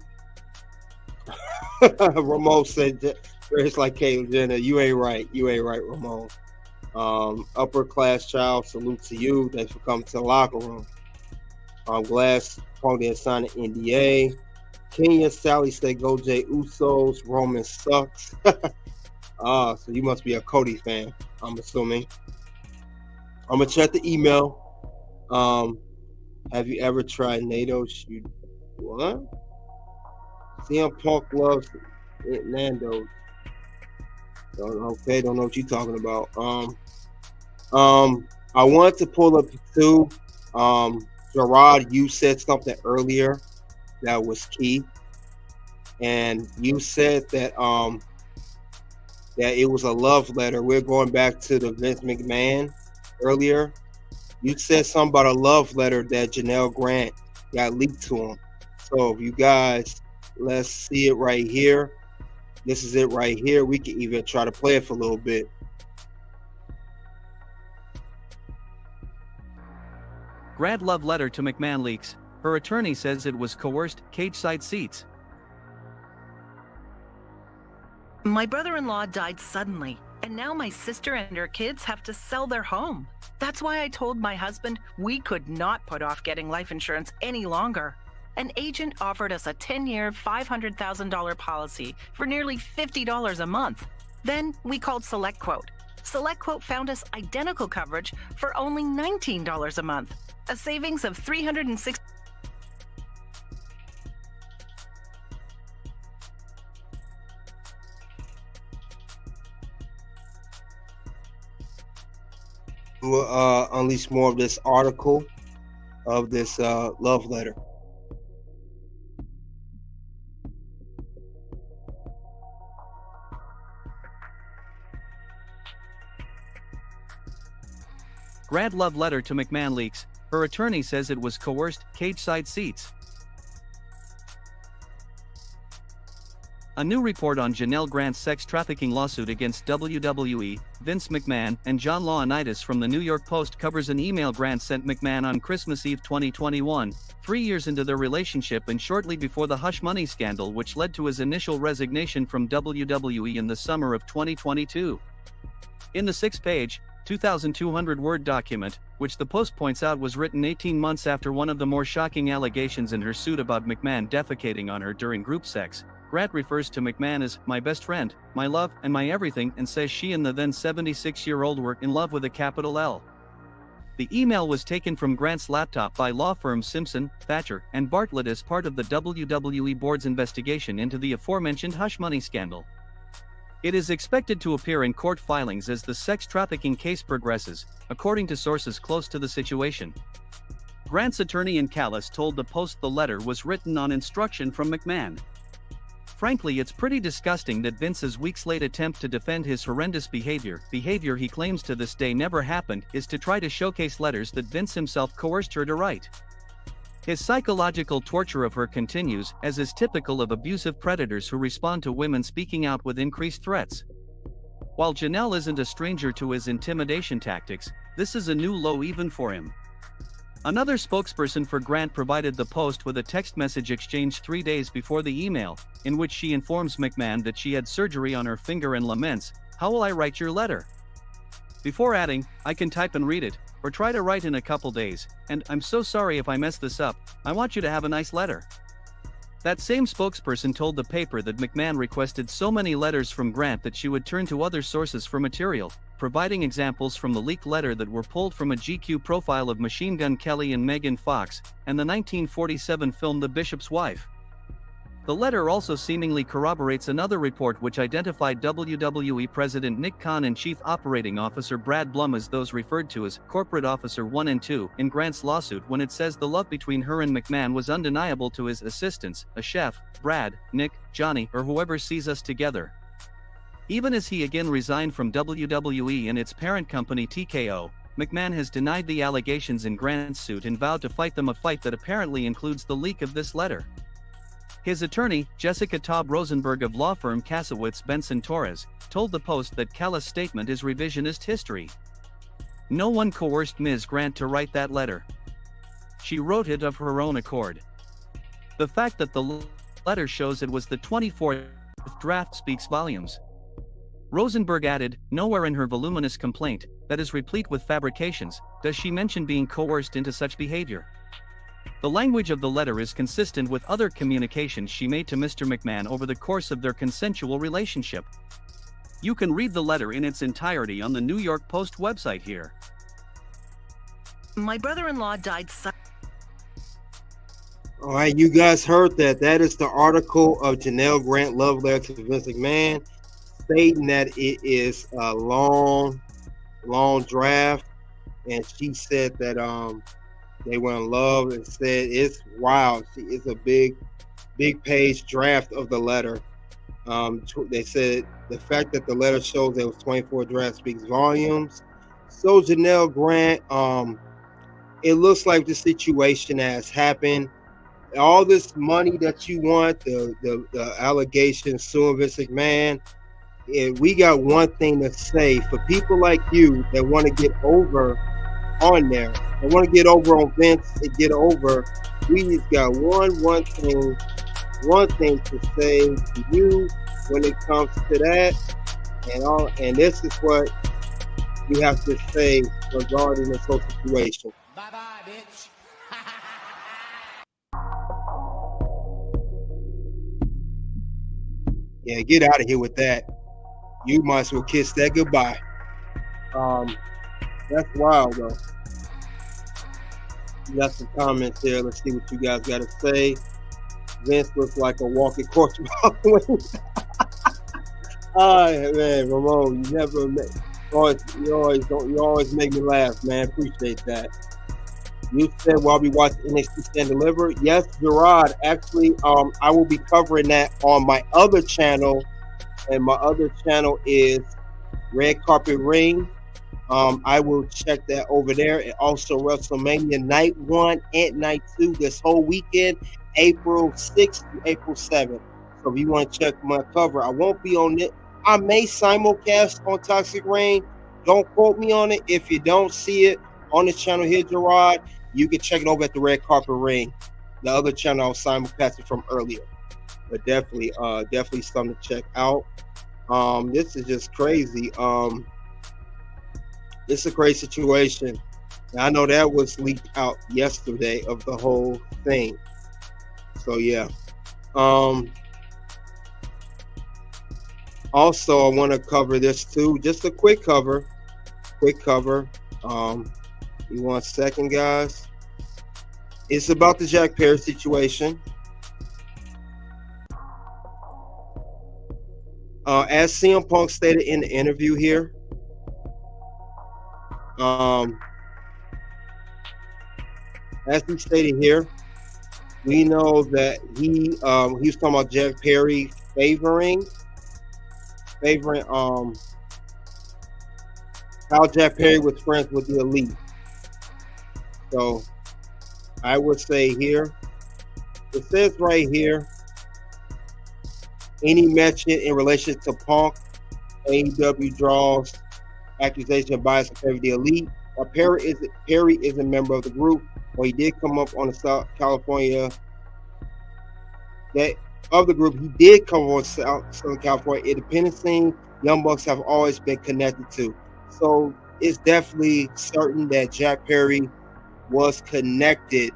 Ramon said it's like Caitlyn Jenner. You ain't right, Ramon. Upper class child, salute to you. Thanks for coming to the locker room. Glass Punk didn't sign an NDA. Kenya Sally said go Jay Usos. Roman sucks. So you must be a Cody fan, I'm assuming. I'm gonna check the email. Have you ever tried NATO shoot? What? CM Punk loves Nando's. Okay, don't know what you're talking about. I wanted to pull up too. Gerard, you said something earlier that was key, and you said that that it was a love letter. We're going back to the Vince McMahon earlier. You said something about a love letter that Janelle Grant got leaked to him. So if you guys, let's see it right here. This is it right here. We can even try to play it for a little bit. Grant love letter to McMahon leaks. Her attorney says it was coerced, cage-side seats. My brother-in-law died suddenly, and now my sister and her kids have to sell their home. That's why I told my husband we could not put off getting life insurance any longer. An agent offered us a 10-year, $500,000 policy for nearly $50 a month. Then we called SelectQuote. SelectQuote found us identical coverage for only $19 a month, a savings of $360. unleash more of this article of this love letter. Grant love letter to McMahon leaks. Her attorney says it was coerced, cage-side seats. A new report on Janelle Grant's sex trafficking lawsuit against WWE, Vince McMahon, and John Laurinaitis from the New York Post covers an email Grant sent McMahon on Christmas Eve 2021, 3 years into their relationship and shortly before the hush money scandal which led to his initial resignation from WWE in the summer of 2022. In the 6-page, 2,200-word document, which the Post points out was written 18 months after one of the more shocking allegations in her suit about McMahon defecating on her during group sex, Grant refers to McMahon as my best friend, my love, and my everything, and says she and the then 76-year-old were in love with a capital L. The email was taken from Grant's laptop by law firms Simpson, Thatcher, and Bartlett as part of the WWE board's investigation into the aforementioned hush money scandal. It is expected to appear in court filings as the sex trafficking case progresses, according to sources close to the situation. Grant's attorney in Calais told the Post the letter was written on instruction from McMahon. Frankly, it's pretty disgusting that Vince's weeks-late attempt to defend his horrendous behavior he claims to this day never happened, is to try to showcase letters that Vince himself coerced her to write. His psychological torture of her continues, as is typical of abusive predators who respond to women speaking out with increased threats. While Janelle isn't a stranger to his intimidation tactics, this is a new low even for him. Another spokesperson for Grant provided the Post with a text message exchanged 3 days before the email, in which she informs McMahon that she had surgery on her finger and laments, "How will I write your letter?" Before adding, "I can type and read it, or try to write in a couple days, and I'm so sorry if I mess this up, I want you to have a nice letter." That same spokesperson told the paper that McMahon requested so many letters from Grant that she would turn to other sources for material, providing examples from the leaked letter that were pulled from a GQ profile of Machine Gun Kelly and Megan Fox, and the 1947 film The Bishop's Wife. The letter also seemingly corroborates another report which identified WWE President Nick Khan and Chief Operating Officer Brad Blum as those referred to as Corporate Officer 1 and 2 in Grant's lawsuit, when it says the love between her and McMahon was undeniable to his assistants, a chef, Brad, Nick, Johnny, or whoever sees us together. Even as he again resigned from WWE and its parent company TKO, McMahon has denied the allegations in Grant's suit and vowed to fight them, a fight that apparently includes the leak of this letter. His attorney, Jessica Taub Rosenberg of law firm Kasowitz Benson Torres, told the Post that Calais' statement is revisionist history. No one coerced Ms. Grant to write that letter. She wrote it of her own accord. The fact that the letter shows it was the 24th draft speaks volumes. Rosenberg added, nowhere in her voluminous complaint, that is replete with fabrications, does she mention being coerced into such behavior. The language of the letter is consistent with other communications she made to Mr. McMahon over the course of their consensual relationship. You can read the letter in its entirety on the New York Post website here. My brother-in-law died All right, you guys heard that. That is the article of Janelle Grant love letter to Vince McMahon, stating that it is a long draft, and she said that they were in love and said it's wild. It's a big page draft of the letter. They said the fact that the letter shows there was 24 drafts speaks volumes. So Janelle Grant, it looks like the situation has happened. All this money that you want, the allegations suing Vince McMahon, we got one thing to say for people like you that want to get over on there. I want to get over on Vince and get over. We just got one thing to say to you when it comes to that, and this is what you have to say regarding this whole situation. Bye bye, bitch. Yeah, get out of here with that. You might as well kiss that goodbye. That's wild, though. You got some comments here. Let's see what you guys got to say. Vince looks like a walking corpse. Oh, man, Ramon, you never met. You always make me laugh, man. Appreciate that. You said while we watch NXT Stand Deliver. Yes, Gerard. Actually, I will be covering that on my other channel, and my other channel is Red Carpet Ring. I will check that over there, and also WrestleMania Night 1 and Night 2 this whole weekend, April 6th to April 7th. So if you want to check my cover, I won't be on it. I may simulcast on Toxic Reign. Don't quote me on it. If you don't see it on this channel here, Gerard, you can check it over at the Red Carpet Ring, the other channel I was simulcasting from earlier. But definitely something to check out. This is just crazy. This is a crazy situation. And I know that was leaked out yesterday of the whole thing. So yeah. Also, I want to cover this too. Just a quick cover. You want a second, guys? It's about the Jack Perry situation. As CM Punk stated in the interview here, as he stated here, we know that he was talking about Jack Perry favoring how Jack Perry was friends with the Elite. So I would say here, it says right here, any mention in relation to Punk, AEW draws accusation of bias in favor of the Elite. While Perry is a member of the group, he did come up on the South California. That of the group, he did come on Southern California independent scene. Young Bucks have always been connected to. So it's definitely certain that Jack Perry was connected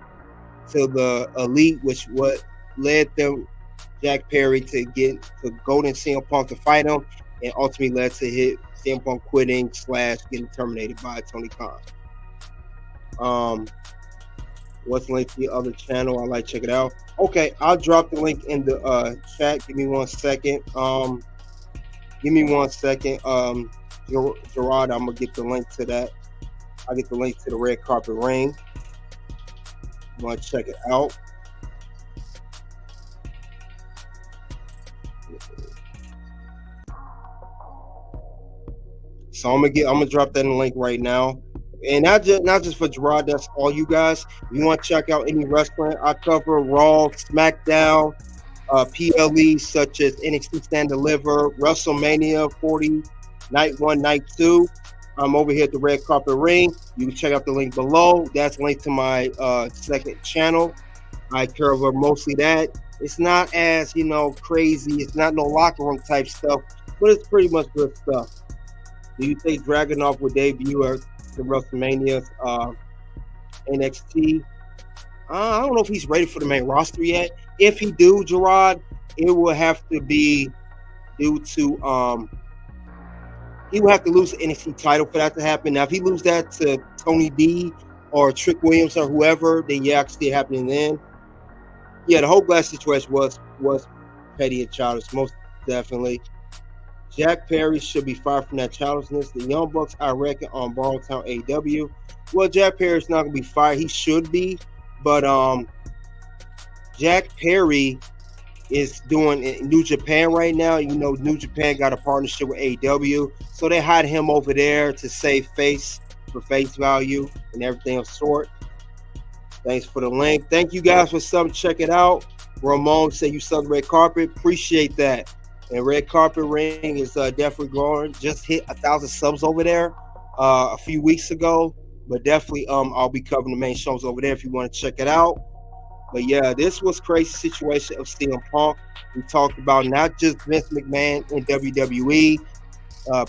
to the Elite, which what led them, Jack Perry, to go to CM Punk to fight him, and ultimately led to CM Punk quitting / getting terminated by Tony Khan. What's the link to the other channel? I'd like to check it out. Okay, I'll drop the link in the chat. Give me 1 second. Gerard, I'm gonna get the link to that. I'll get the link to the Red Carpet Ring. You want to check it out? So I'm gonna drop that in the link right now. And not just for Gerard, that's all you guys. If you want to check out any wrestling, I cover Raw, SmackDown, PLE such as NXT Stand Deliver, WrestleMania 40, Night 1, Night 2. I'm over here at the Red Carpet Ring. You can check out the link below. That's linked to my second channel. I cover mostly that. It's not as, crazy. It's not no locker room type stuff, but it's pretty much good stuff. Do you think Dragunov will debut at the WrestleMania NXT? I don't know if he's ready for the main roster yet. If he do, Gerard, it will have to be due to he will have to lose the NXT title for that to happen. Now, if he lose that to Tony D or Trick Williams or whoever, then yeah, I can see it happening then. Yeah, the whole Glass situation was petty and childish, most definitely. Jack Perry should be fired from that childishness. The Young Bucks, I reckon, on Borrowed Town AEW. Well, Jack Perry's not going to be fired. He should be. But Jack Perry is doing in New Japan right now. New Japan got a partnership with AEW. So they hired him over there to save face for face value and everything of sort. Thanks for the link. Thank you guys for something. Check it out. Ramon said you suck Red Carpet. Appreciate that. And Red Carpet Ring is definitely growing. Just hit 1,000 subs over there a few weeks ago. But definitely, I'll be covering the main shows over there if you want to check it out. But yeah, this was crazy situation of CM Punk. We talked about not just Vince McMahon in WWE,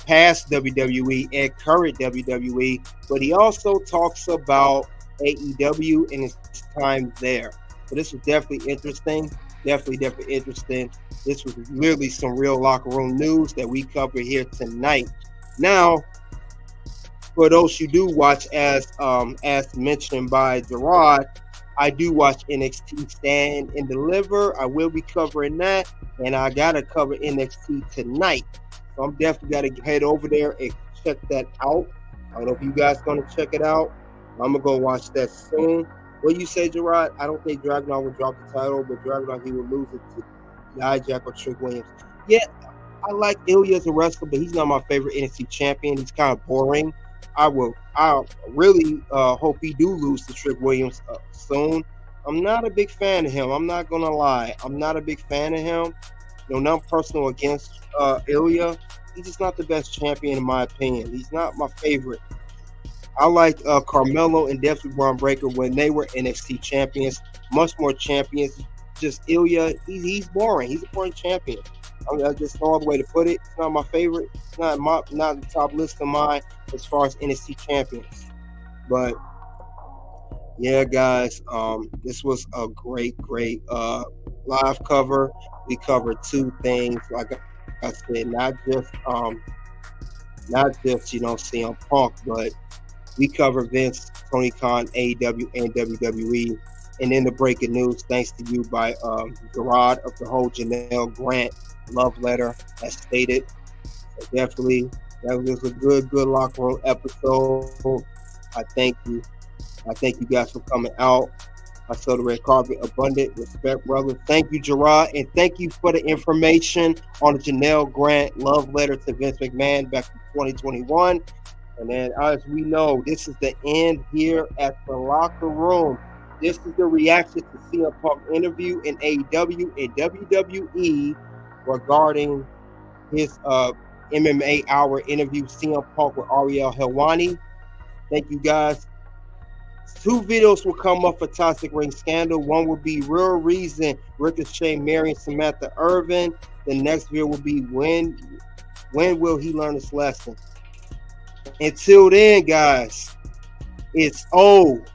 past WWE and current WWE, but he also talks about AEW and his time there. So this was definitely interesting. Definitely interesting. This was literally some real locker room news that we cover here tonight. Now, for those who do watch, as mentioned by Gerard, I do watch NXT Stand and Deliver. I will be covering that, and I gotta cover NXT tonight. So I'm definitely gotta head over there and check that out. I don't know if you guys going to check it out. I'm going to go watch that soon. What you say, Gerard? I don't think Dragunov will drop the title, but Dragunov, he will lose it to Dijak or Trick Williams. Yeah, I like Ilya as a wrestler, but he's not my favorite NXT champion. He's kind of boring. I really hope he do lose to Trick Williams soon. I'm not a big fan of him. I'm not going to lie. I'm not a big fan of him. Nothing personal against Ilya. He's just not the best champion in my opinion. He's not my favorite. I like Carmelo and definitely Braun Breaker when they were NXT champions. Much more champions. Just Ilya, he's boring. He's a boring champion. I just know the way to put it. It's not my favorite. It's not the top list of mine as far as NXT champions. But yeah, guys, this was a great live cover. We covered two things, like I said, not just CM Punk, but we covered Vince, Tony Khan, AEW and WWE. And then the breaking news, thanks to you by Gerard of the whole Janelle Grant love letter, as stated. So definitely, that was a good locker room episode. I thank you. I thank you guys for coming out. I saw the red carpet abundant. Respect, brother. Thank you, Gerard. And thank you for the information on the Janelle Grant love letter to Vince McMahon back in 2021. And then, as we know, this is the end here at the locker room. This is the reaction to CM Punk interview in AEW and WWE regarding his MMA Hour interview, CM Punk with Ariel Helwani. Thank you, guys. 2 videos will come up for Toxic Ring Scandal. One will be Real Reason, Ricochet marrying Samantha Irvin. The next video will be when will he learn his lesson? Until then, guys, it's OUT.